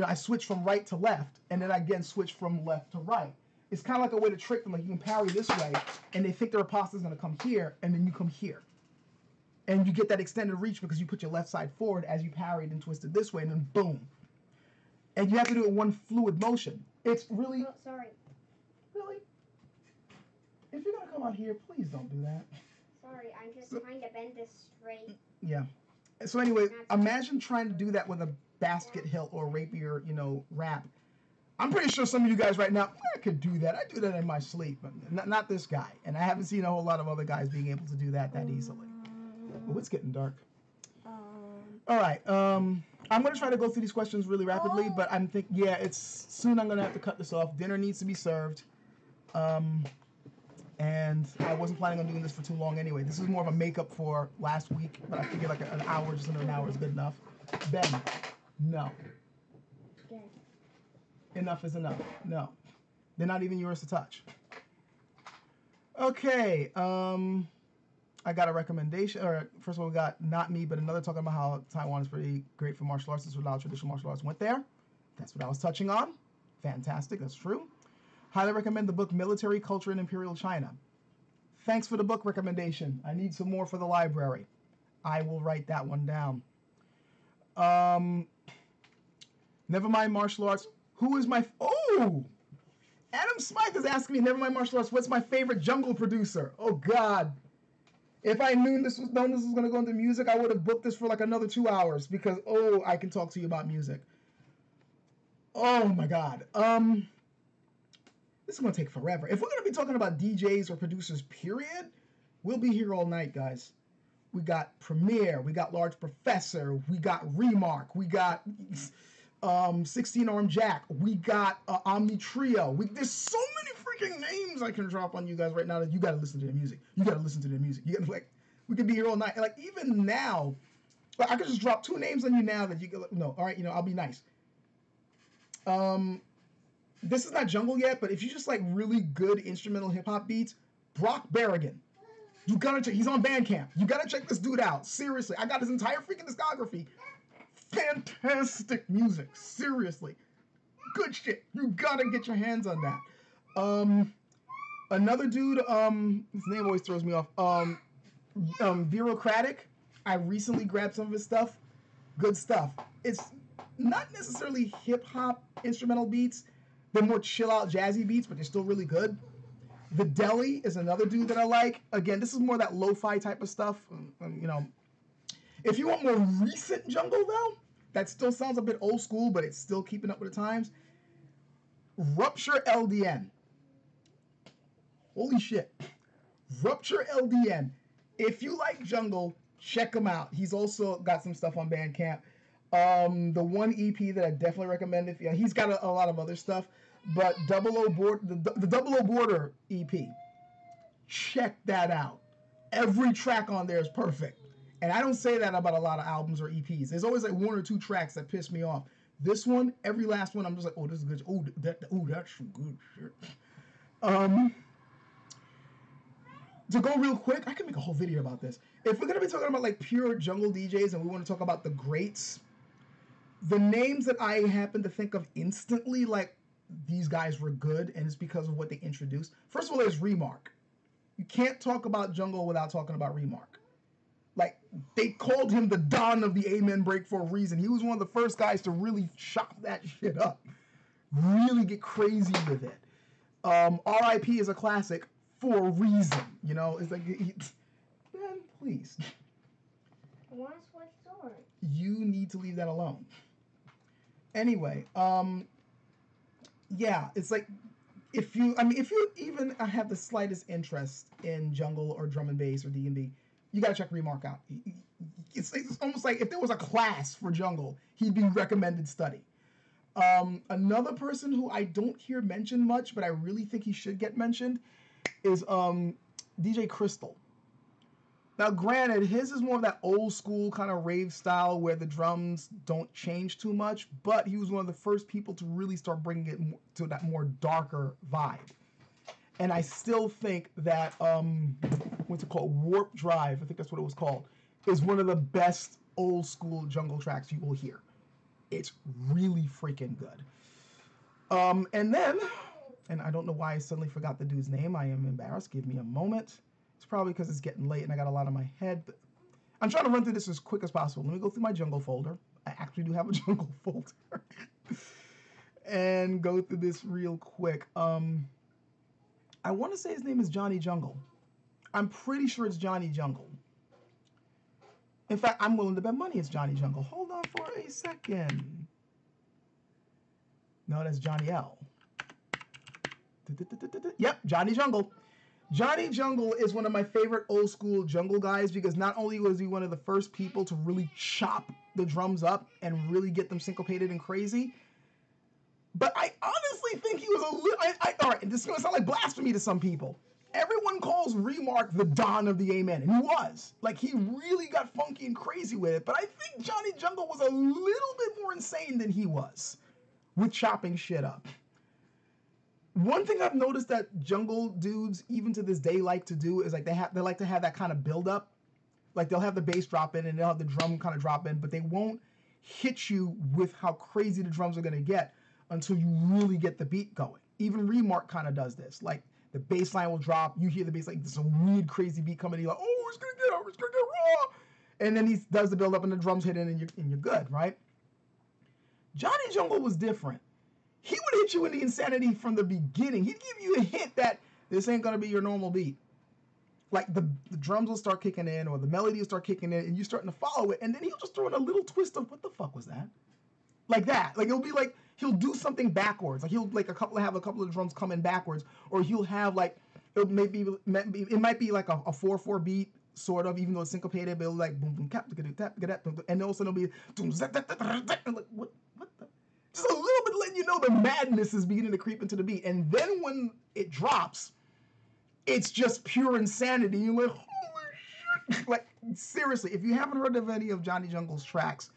I switch from right to left and then I again switch from left to right. It's kind of like a way to trick them. Like you can parry this way and they think their riposta's going to come here and then you come here. And you get that extended reach because you put your left side forward as you parried and twisted this way, and then boom. And you have to do it in one fluid motion. It's really... Oh, sorry. Really? If you're going to come out here, please don't do that. Sorry, I'm just trying to bend this straight. Yeah. So anyway, imagine trying to do that with a basket hilt or rapier, wrap. I'm pretty sure some of you guys right now, I could do that. I do that in my sleep, but not this guy. And I haven't seen a whole lot of other guys being able to do that easily. Oh, it's getting dark. All right. I'm going to try to go through these questions really rapidly, but I'm thinking, yeah, it's soon I'm going to have to cut this off. Dinner needs to be served. And I wasn't planning on doing this for too long anyway. This is more of a makeup for last week, but I figured like an hour, just under an hour is good enough. Ben, no. Good. Enough is enough. No. They're not even yours to touch. Okay, I got a recommendation, or first of all, we got not me, but another talking about how Taiwan is pretty great for martial arts. This is how traditional martial arts went there. That's what I was touching on. Fantastic, that's true. Highly recommend the book Military Culture in Imperial China. Thanks for the book recommendation. I need some more for the library. I will write that one down. Never mind martial arts. Who is my... Oh! Adam Smythe is asking me, never mind martial arts, what's my favorite jungle producer? Oh, God. If I knew this was going to go into music, I would have booked this for like another 2 hours because, oh, I can talk to you about music. Oh, my God. This is going to take forever. If we're going to be talking about DJs or producers, period, we'll be here all night, guys. We got Premiere, we got Large Professor, we got Remark, we got 16 Arm Jack, we got Omni Trio. There's so many freaking names I can drop on you guys right now that you got to listen to the music. You got to listen to the music. You got like, we could be here all night. And like even now, I could just drop 2 names on you now that you can. No, all right, I'll be nice. This is not jungle yet, but if you just like really good instrumental hip hop beats, Brock Berrigan. You gotta check. He's on Bandcamp. You gotta check this dude out. Seriously, I got his entire freaking discography. Fantastic music. Seriously, good shit. You gotta get your hands on that. Another dude. His name always throws me off. Bureaucratic. I recently grabbed some of his stuff. Good stuff. It's not necessarily hip hop instrumental beats. They're more chill out jazzy beats, but they're still really good. The Deli is another dude that I like. Again, this is more that lo-fi type of stuff. If you want more recent jungle though, that still sounds a bit old school, but it's still keeping up with the times. Rupture LDN. Holy shit. Rupture LDN. If you like jungle, check him out. He's also got some stuff on Bandcamp. The one EP that I definitely recommend, he's got a lot of other stuff, but the Double O Border EP, check that out. Every track on there is perfect, and I don't say that about a lot of albums or EPs. There's always like 1 or 2 tracks that piss me off. This one, every last one, I'm just like, oh, this is good. Oh, that's some good shit. To go real quick, I can make a whole video about this. If we're gonna be talking about like pure jungle DJs and we want to talk about the greats, the names that I happen to think of instantly, like these guys were good, and it's because of what they introduced. First of all, there's Remark. You can't talk about jungle without talking about Remark. Like, they called him the Don of the Amen break for a reason. He was one of the first guys to really chop that shit up. Really get crazy with it. R.I.P. is a classic for a reason. It's like, man, please. I want to switch swords. You need to leave that alone. Anyway, yeah, it's like if you even have the slightest interest in jungle or drum and bass or D&B, you gotta check Remark out. It's almost like if there was a class for jungle, he'd be recommended study. Another person who I don't hear mentioned much, but I really think he should get mentioned, is DJ Crystal. Now, granted, his is more of that old school kind of rave style where the drums don't change too much, but he was one of the first people to really start bringing it to that more darker vibe. And I still think that, what's it called? Warp Drive, I think that's what it was called, is one of the best old school jungle tracks you will hear. It's really freaking good. And then, and I don't know why I suddenly forgot the dude's name. I am embarrassed. Give me a moment. It's probably because it's getting late and I got a lot on my head. But I'm trying to run through this as quick as possible. Let me go through my jungle folder. I actually do have a jungle folder. And go through this real quick. I want to say his name is Johnny Jungle. I'm pretty sure it's Johnny Jungle. In fact, I'm willing to bet money it's Johnny Jungle. Hold on for a second. No, that's Johnny L. Yep, Johnny Jungle. Johnny Jungle is one of my favorite old school jungle guys because not only was he one of the first people to really chop the drums up and really get them syncopated and crazy, but I honestly think he was a little. All right, this is going to sound like blasphemy to some people. Everyone calls Remark the Don of the Amen, and he was. Like, he really got funky and crazy with it, but I think Johnny Jungle was a little bit more insane than he was with chopping shit up. One thing I've noticed that jungle dudes, even to this day, like to do is like they like to have that kind of build up. Like they'll have the bass drop in and they'll have the drum kind of drop in, but they won't hit you with how crazy the drums are gonna get until you really get the beat going. Even Remark kind of does this. Like the bass line will drop, you hear the bass like there's a weird crazy beat coming, and you're like, oh, it's gonna get raw, and then he does the build up and the drums hit in and you're good, right? Johnny Jungle was different. He would hit you in the insanity from the beginning. He'd give you a hint that this ain't gonna be your normal beat. Like the drums will start kicking in or the melody will start kicking in and you're starting to follow it, and then he'll just throw in a little twist of what the fuck was that? Like that. Like it'll be like he'll do something backwards. Like he'll like have a couple of drums come in backwards, or he'll have like it might be like a 4/4 beat sort of, even though it's syncopated, but it'll like boom boom tap and also it'll be like what the, just a little bit letting you know the madness is beginning to creep into the beat. And then when it drops, it's just pure insanity. You're like, holy shit. Like, seriously, if you haven't heard of any of Johnny Jungle's tracks,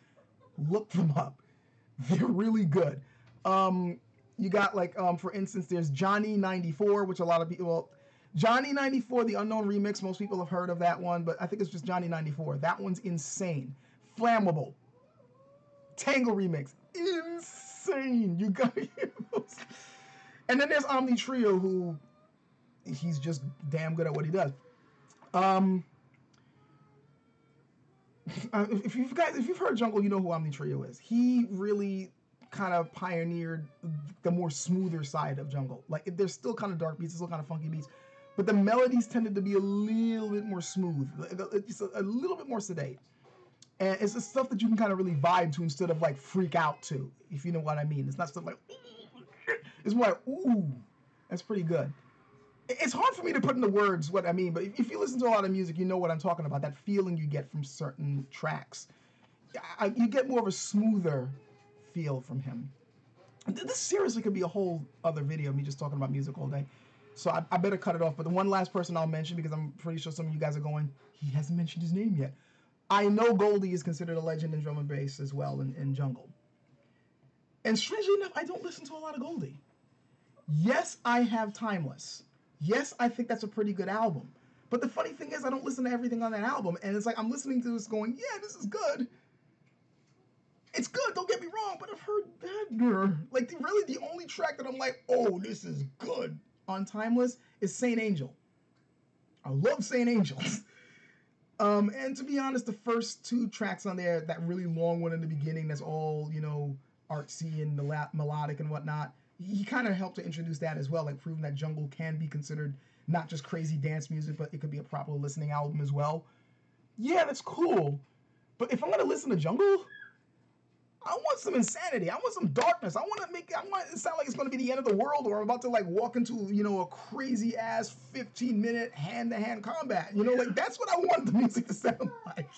look them up. They're really good. You got like, for instance, there's Johnny 94, which a lot of people, well, Johnny 94, the Unknown remix, most people have heard of that one, but I think it's just Johnny 94. That one's insane. Flammable. Tango remix. Insane. You gotta hear those. And then there's Omni Trio, who he's just damn good at what he does. If you've heard Jungle, you know who Omni Trio is. He really kind of pioneered the more smoother side of Jungle. Like there's still kind of dark beats, still kind of funky beats, but the melodies tended to be a little bit more smooth, just a little bit more sedate. And it's the stuff that you can kind of really vibe to instead of like freak out to, if you know what I mean. It's not stuff like, ooh, it's more like, ooh, that's pretty good. It's hard for me to put into words what I mean, but if you listen to a lot of music, you know what I'm talking about, that feeling you get from certain tracks. You get more of a smoother feel from him. This seriously could be a whole other video of me just talking about music all day. So I better cut it off. But the one last person I'll mention, because I'm pretty sure some of you guys are going, he hasn't mentioned his name yet. I know Goldie is considered a legend in drum and bass as well in Jungle. And strangely enough, I don't listen to a lot of Goldie. Yes, I have Timeless. Yes, I think that's a pretty good album. But the funny thing is, I don't listen to everything on that album. And it's like I'm listening to this going, yeah, this is good. It's good, don't get me wrong, but I've heard better. Like, really, the only track that I'm like, oh, this is good on Timeless is Saint Angel. I love Saint Angel. And to be honest, the first two tracks on there, that really long one in the beginning, that's all, you know, artsy and melodic and whatnot, he kind of helped to introduce that as well, like proving that Jungle can be considered not just crazy dance music, but it could be a proper listening album as well. Yeah, that's cool. But if I'm going to listen to Jungle, I want some insanity. I want some darkness. I want it sound like it's going to be the end of the world, or I'm about to like walk into, you know, a crazy ass 15-minute hand-to-hand combat. You know, like that's what I want the music to sound like.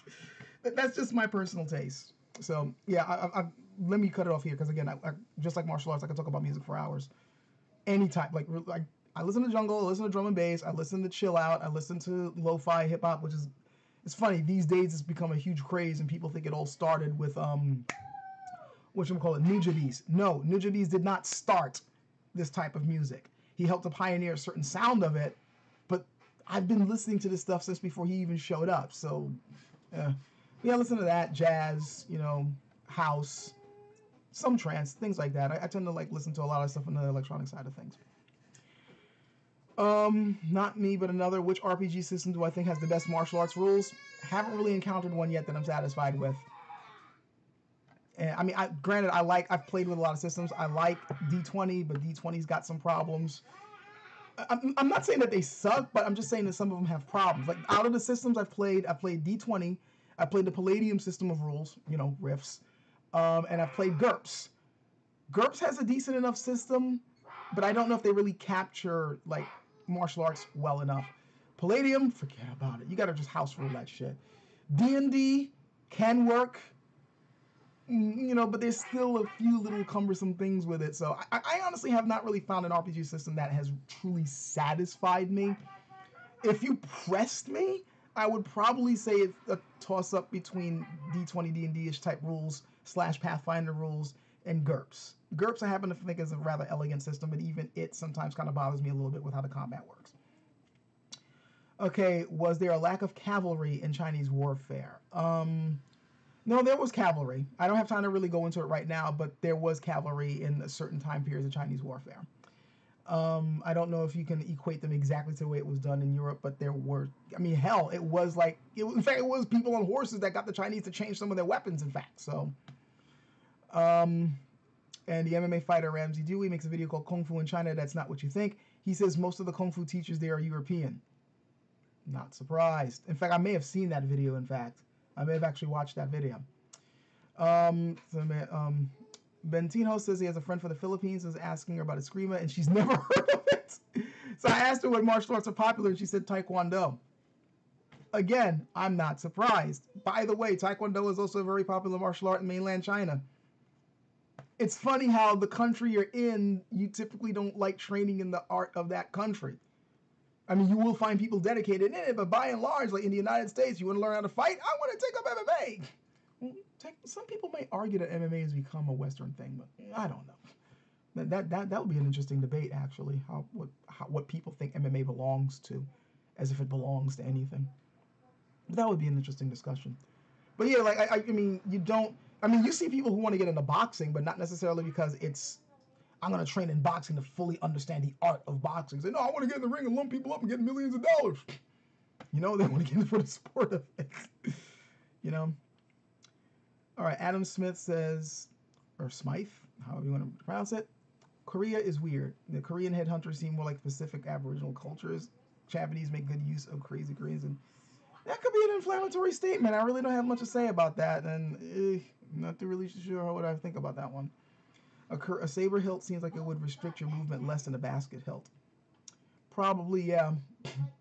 That's just my personal taste. So yeah, let me cut it off here because again, I just like martial arts, I can talk about music for hours. Anytime, like I listen to Jungle, I listen to drum and bass, I listen to chill out, I listen to lo-fi hip hop, which is, it's funny these days. It's become a huge craze, and people think it all started with whatchamacallit, Nujabes. No, Nujabes did not start this type of music. He helped to pioneer a certain sound of it, but I've been listening to this stuff since before he even showed up. So, yeah, listen to that, jazz, you know, house, some trance, things like that. I tend to like listen to a lot of stuff on the electronic side of things. Not me, but another. Which RPG system do I think has the best martial arts rules? Haven't really encountered one yet that I'm satisfied with. And I mean, granted, I've played with a lot of systems. I like D20, but D20's got some problems. I'm not saying that they suck, but I'm just saying that some of them have problems. Like out of the systems I've played D20, I played the Palladium system of rules, you know, riffs, and I've played GURPS. GURPS has a decent enough system, but I don't know if they really capture like martial arts well enough. Palladium, forget about it. You gotta just house rule that shit. D&D can work, but there's still a few little cumbersome things with it. So I honestly have not really found an RPG system that has truly satisfied me. If you pressed me, I would probably say it's a toss-up between D20, D&D-ish type rules / Pathfinder rules and GURPS. GURPS I happen to think is a rather elegant system, but even it sometimes kind of bothers me a little bit with how the combat works. Okay, was there a lack of cavalry in Chinese warfare? No, there was cavalry. I don't have time to really go into it right now, but there was cavalry in certain time periods of Chinese warfare. I don't know if you can equate them exactly to the way it was done in Europe, but there were, hell, it was like, in fact, it was people on horses that got the Chinese to change some of their weapons, in fact, so. And the MMA fighter Ramsey Dewey makes a video called Kung Fu in China, That's Not What You Think. He says most of the Kung Fu teachers there are European. Not surprised. In fact, I may have seen that video, in fact. I may have actually watched that video. Bentino says he has a friend from the Philippines who's asking her about Eskrima, and she's never heard of it. So I asked her what martial arts are popular, and she said Taekwondo. Again, I'm not surprised. By the way, Taekwondo is also a very popular martial art in mainland China. It's funny how the country you're in, you typically don't like training in the art of that country. You will find people dedicated in it, but by and large, like in the United States, you want to learn how to fight? I want to take up MMA. Some people may argue that MMA has become a Western thing, but I don't know. That would be an interesting debate, actually. What people think MMA belongs to, as if it belongs to anything. But that would be an interesting discussion. But yeah, like you see people who want to get into boxing, but not necessarily because it's I'm going to train in boxing to fully understand the art of boxing. Say, no, I want to get in the ring and lump people up and get millions of dollars. They want to get in for the sport of it. All right, Adam Smith says, or Smythe, however you want to pronounce it. Korea is weird. The Korean headhunters seem more like Pacific Aboriginal cultures. Japanese make good use of crazy Koreans. And that could be an inflammatory statement. I really don't have much to say about that. And I'm not really sure what I think about that one. A saber hilt seems like it would restrict your movement less than a basket hilt. Probably, yeah.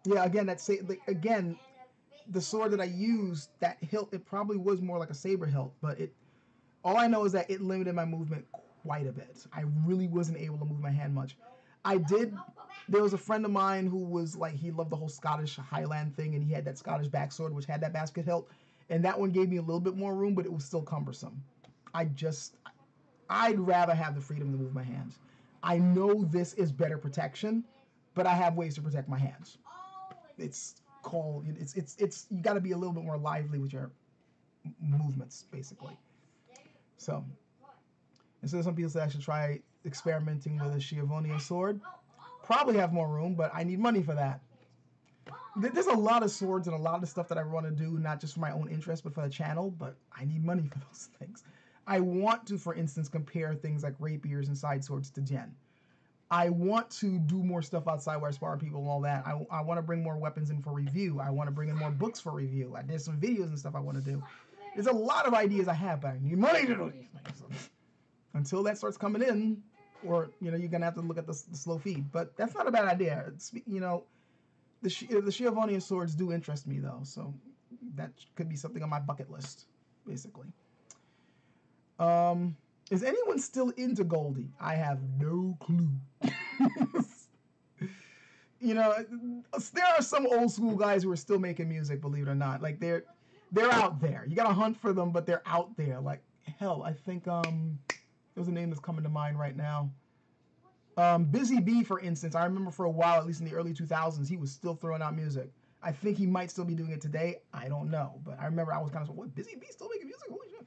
Yeah, again, the sword that I used, that hilt, it probably was more like a saber hilt, but all I know is that it limited my movement quite a bit. I really wasn't able to move my hand much. There was a friend of mine who was like, he loved the whole Scottish Highland thing, and he had that Scottish backsword, which had that basket hilt, and that one gave me a little bit more room, but it was still cumbersome. I'd rather have the freedom to move my hands. I know this is better protection, but I have ways to protect my hands. It's you got to be a little bit more lively with your movements, basically. So, instead, some people say I should try experimenting with a Schiavonia sword. Probably have more room, but I need money for that. There's a lot of swords and a lot of stuff that I want to do, not just for my own interest, but for the channel, but I need money for those things. I want to, for instance, compare things like rapiers and side swords to Jen. I want to do more stuff outside where I spar people and all that. I want to bring more weapons in for review. I want to bring in more books for review. I did some videos and stuff I want to do. There's a lot of ideas I have, but I need money to do these things. Until that starts coming in, or, you're going to have to look at the slow feed. But that's not a bad idea. The Schiavonia swords do interest me, though. So that could be something on my bucket list, basically. Is anyone still into Goldie? I have no clue. There are some old school guys who are still making music, believe it or not. Like they're out there. You gotta hunt for them, but they're out there. Like hell, I think there's a name that's coming to mind right now. Busy Bee, for instance, I remember for a while, at least in the early 2000s, he was still throwing out music. I think he might still be doing it today. I don't know, but I remember I was kind of like, what, Busy Bee still making music? Holy shit,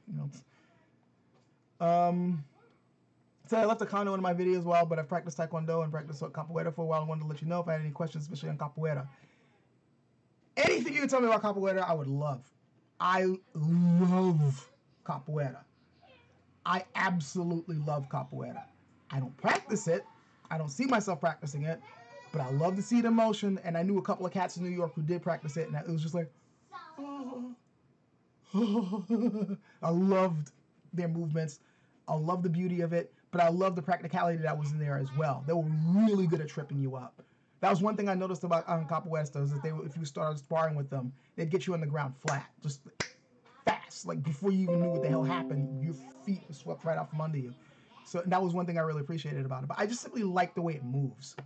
So I left a comment in my video as well, but I've practiced Taekwondo and practiced Capoeira for a while. I wanted to let you know if I had any questions, especially on Capoeira. Anything you can tell me about Capoeira, I would love. I love Capoeira. I absolutely love Capoeira. I don't practice it. I don't see myself practicing it, but I love to see it in motion, and I knew a couple of cats in New York who did practice it, and it was just like, I loved their movements. I love the beauty of it, but I love the practicality that was in there as well. They were really good at tripping you up. That was one thing I noticed about Capoeira is that if you started sparring with them, they'd get you on the ground flat, just fast. Like before you even knew what the hell happened, your feet were swept right out from under you. So that was one thing I really appreciated about it. But I just simply like the way it moves.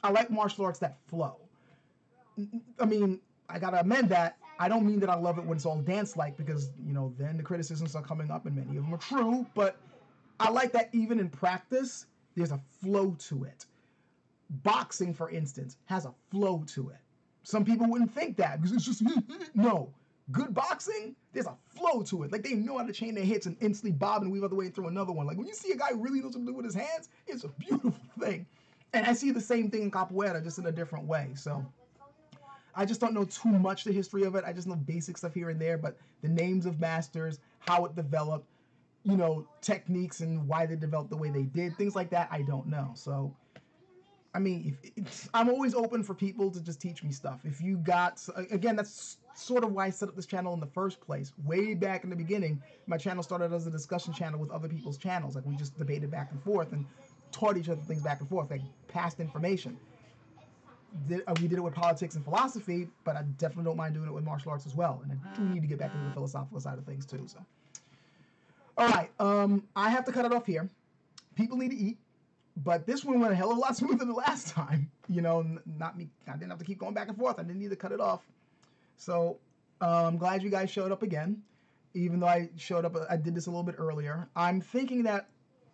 I like martial arts that flow. I mean, I gotta amend that. I don't mean that I love it when it's all dance-like because, you know, then the criticisms are coming up and many of them are true. But I like that even in practice, there's a flow to it. Boxing, for instance, has a flow to it. Some people wouldn't think that because it's just, no. Good boxing, there's a flow to it. Like they know how to chain their hits and instantly bob and weave out the way and throw another one. Like when you see a guy really knows what to do with his hands, it's a beautiful thing. And I see the same thing in capoeira, just in a different way. So I just don't know too much the history of it. I just know basic stuff here and there, but the names of masters, how it developed, you know, techniques and why they developed the way they did, things like that, I don't know. So, I mean, I'm always open for people to just teach me stuff. If you got, again, that's sort of why I set up this channel in the first place. Way back in the beginning, my channel started as a discussion channel with other people's channels. Like we just debated back and forth and taught each other things back and forth, like past information. We did it with politics and philosophy, but I definitely don't mind doing it with martial arts as well. And I do need to get back into the philosophical side of things too. So, all right, I have to cut it off here. People need to eat, but this one went a hell of a lot smoother than the last time. You know, not me. I didn't have to keep going back and forth. I didn't need to cut it off. So I'm glad you guys showed up again, even though I showed up. I did this a little bit earlier. I'm thinking that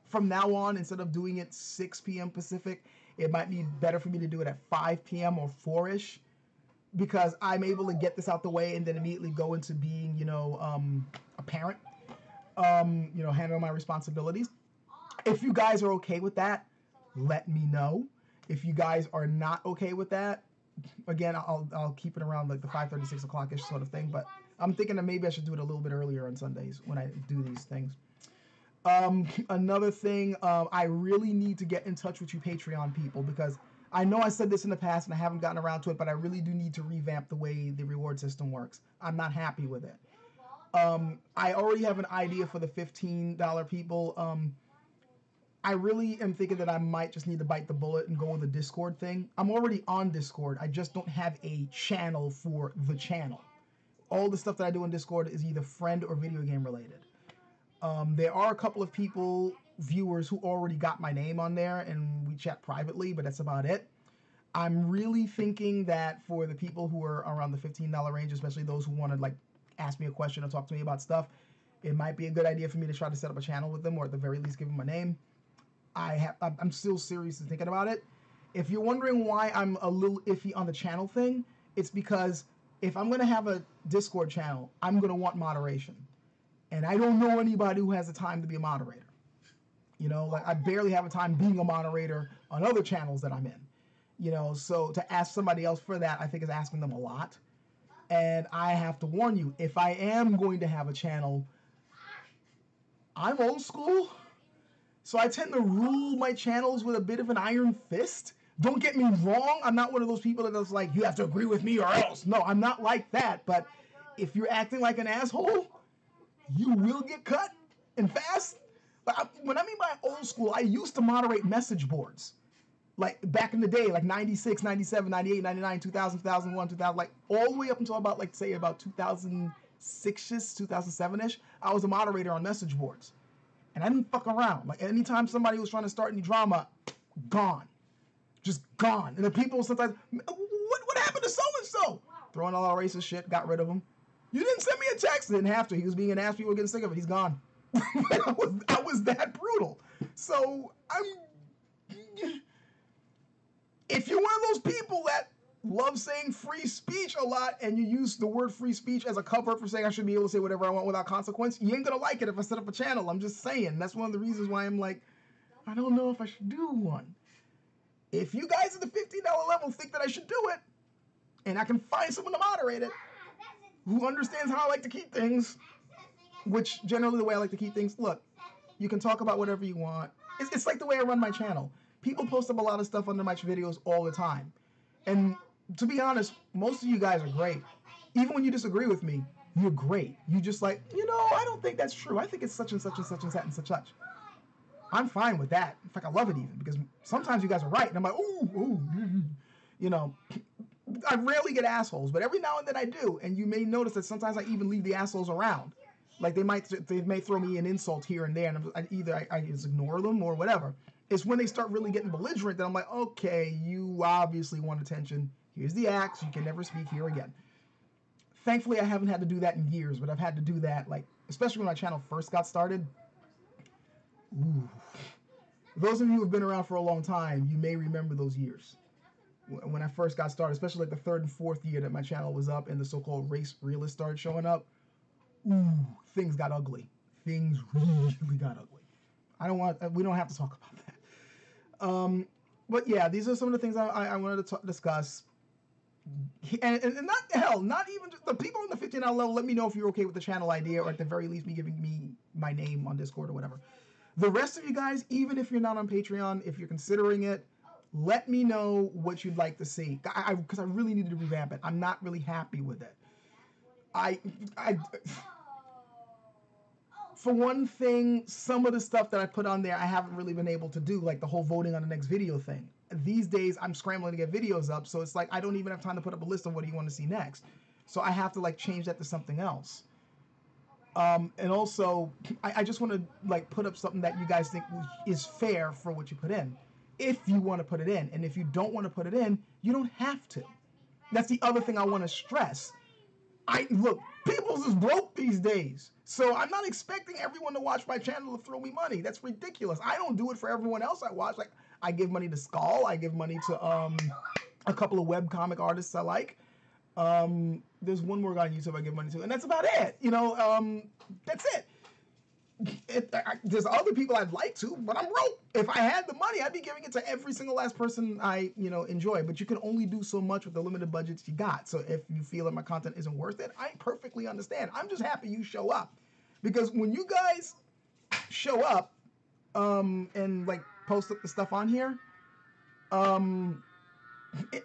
from now on, instead of doing it 6 p.m. Pacific, it might be better for me to do it at 5 p.m. or 4-ish, because I'm able to get this out the way and then immediately go into being, you know, a parent, you know, handle my responsibilities. If you guys are okay with that, let me know. If you guys are not okay with that, again, I'll keep it around like the 5:30, 6 o'clock-ish sort of thing. But I'm thinking that maybe I should do it a little bit earlier on Sundays when I do these things. Another thing, I really need to get in touch with you Patreon people, because I know I said this in the past and I haven't gotten around to it, but I really do need to revamp the way the reward system works. I'm not happy with it. I already have an idea for the $15 people. I really am thinking that I might just need to bite the bullet and go with the Discord thing. I'm already on Discord. I just don't have a channel for the channel. All the stuff that I do on Discord is either friend or video game related. There are a couple of people, viewers, who already got my name on there and we chat privately, but that's about it. I'm really thinking that for the people who are around the $15 range, especially those who want to like ask me a question or talk to me about stuff, it might be a good idea for me to try to set up a channel with them, or at the very least give them a name. I'm still seriously thinking about it. If you're wondering why I'm a little iffy on the channel thing, it's because if I'm going to have a Discord channel, I'm going to want moderation. And I don't know anybody who has the time to be a moderator. You know, like I barely have a time being a moderator on other channels that I'm in. You know, so to ask somebody else for that, I think is asking them a lot. And I have to warn you, if I am going to have a channel, I'm old school. So I tend to rule my channels with a bit of an iron fist. Don't get me wrong. I'm not one of those people that's like, you have to agree with me or else. No, I'm not like that. But if you're acting like an asshole, you will get cut and fast. But when I mean by old school, I used to moderate message boards. Like back in the day, like 96, 97, 98, 99, 2000, 2001, 2000, like all the way up until about like say about 2006-ish, 2007-ish, I was a moderator on message boards. And I didn't fuck around. Like anytime somebody was trying to start any drama, gone. Just gone. And the people sometimes, what happened to so-and-so? Throwing all that racist shit, got rid of him. You didn't send me a text. Didn't have to. He was being an ass. People were getting sick of it. He's gone. I was that brutal. So if you're one of those people that love saying free speech a lot and you use the word free speech as a cover for saying I should be able to say whatever I want without consequence, you ain't gonna like it if I set up a channel. I'm just saying. That's one of the reasons why I'm like, I don't know if I should do one. If you guys at the $15 level think that I should do it, and I can find someone to moderate it who understands how I like to keep things, which generally the way I like to keep things, look, you can talk about whatever you want. It's like the way I run my channel. People post up a lot of stuff under my videos all the time. And to be honest, most of you guys are great. Even when you disagree with me, you're great. You just like, you know, I don't think that's true. I think it's such and such and such and such and such. I'm fine with that. In fact, I love it even because sometimes you guys are right. And I'm like, ooh. You know, I rarely get assholes, but every now and then I do. And you may notice that sometimes I even leave the assholes around. Like they may throw me an insult here and there, and I just ignore them or whatever. It's when they start really getting belligerent that I'm like, okay, you obviously want attention. Here's the axe. You can never speak here again. Thankfully, I haven't had to do that in years, but I've had to do that, like, especially when my channel first got started. Ooh. Those of you who have been around for a long time, you may remember those years. When I first got started, especially like the third and fourth year that my channel was up and the so-called race realists started showing up, ooh, things got ugly. Things really got ugly. We don't have to talk about that. But yeah, these are some of the things I wanted to discuss. And not even just the people in the $15 level, let me know if you're okay with the channel idea, or at the very least me giving me my name on Discord or whatever. The rest of you guys, even if you're not on Patreon, if you're considering it, let me know what you'd like to see. Because I really needed to revamp it. I'm not really happy with it. For one thing, some of the stuff that I put on there, I haven't really been able to do, like the whole voting on the next video thing. These days, I'm scrambling to get videos up, so it's like I don't even have time to put up a list of what do you want to see next. So I have to like change that to something else. And also, I just want to like put up something that you guys think is fair for what you put in. If you want to put it in. And if you don't want to put it in, you don't have to. That's the other thing I want to stress. Look, people's is broke these days. So I'm not expecting everyone to watch my channel to throw me money. That's ridiculous. I don't do it for everyone else I watch. Like, I give money to Skull. I give money to a couple of webcomic artists I like. There's one more guy on YouTube I give money to, and that's about it. You know, that's it. There's other people I'd like to, but I'm broke. If I had the money, I'd be giving it to every single last person I, enjoy. But you can only do so much with the limited budgets you got. So if you feel that my content isn't worth it, I perfectly understand. I'm just happy you show up, because when you guys show up, and like post up the stuff on here,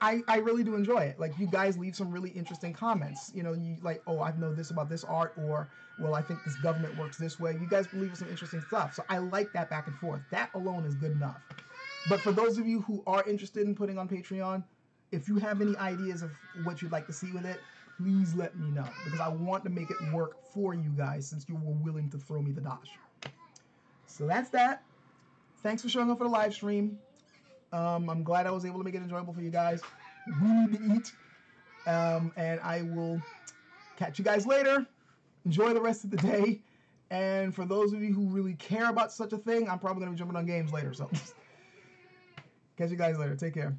I really do enjoy it. Like, you guys leave some really interesting comments. You like, oh, I know this about this art, or, well, I think this government works this way. You guys leave some interesting stuff. So I like that back and forth. That alone is good enough. But for those of you who are interested in putting on Patreon, if you have any ideas of what you'd like to see with it, please let me know, because I want to make it work for you guys, since you were willing to throw me the dosh. So that's that. Thanks for showing up for the live stream. I'm glad I was able to make it enjoyable for you guys. We need to eat. And I will catch you guys later. Enjoy the rest of the day. And for those of you who really care about such a thing, I'm probably going to be jumping on games later. So catch you guys later. Take care.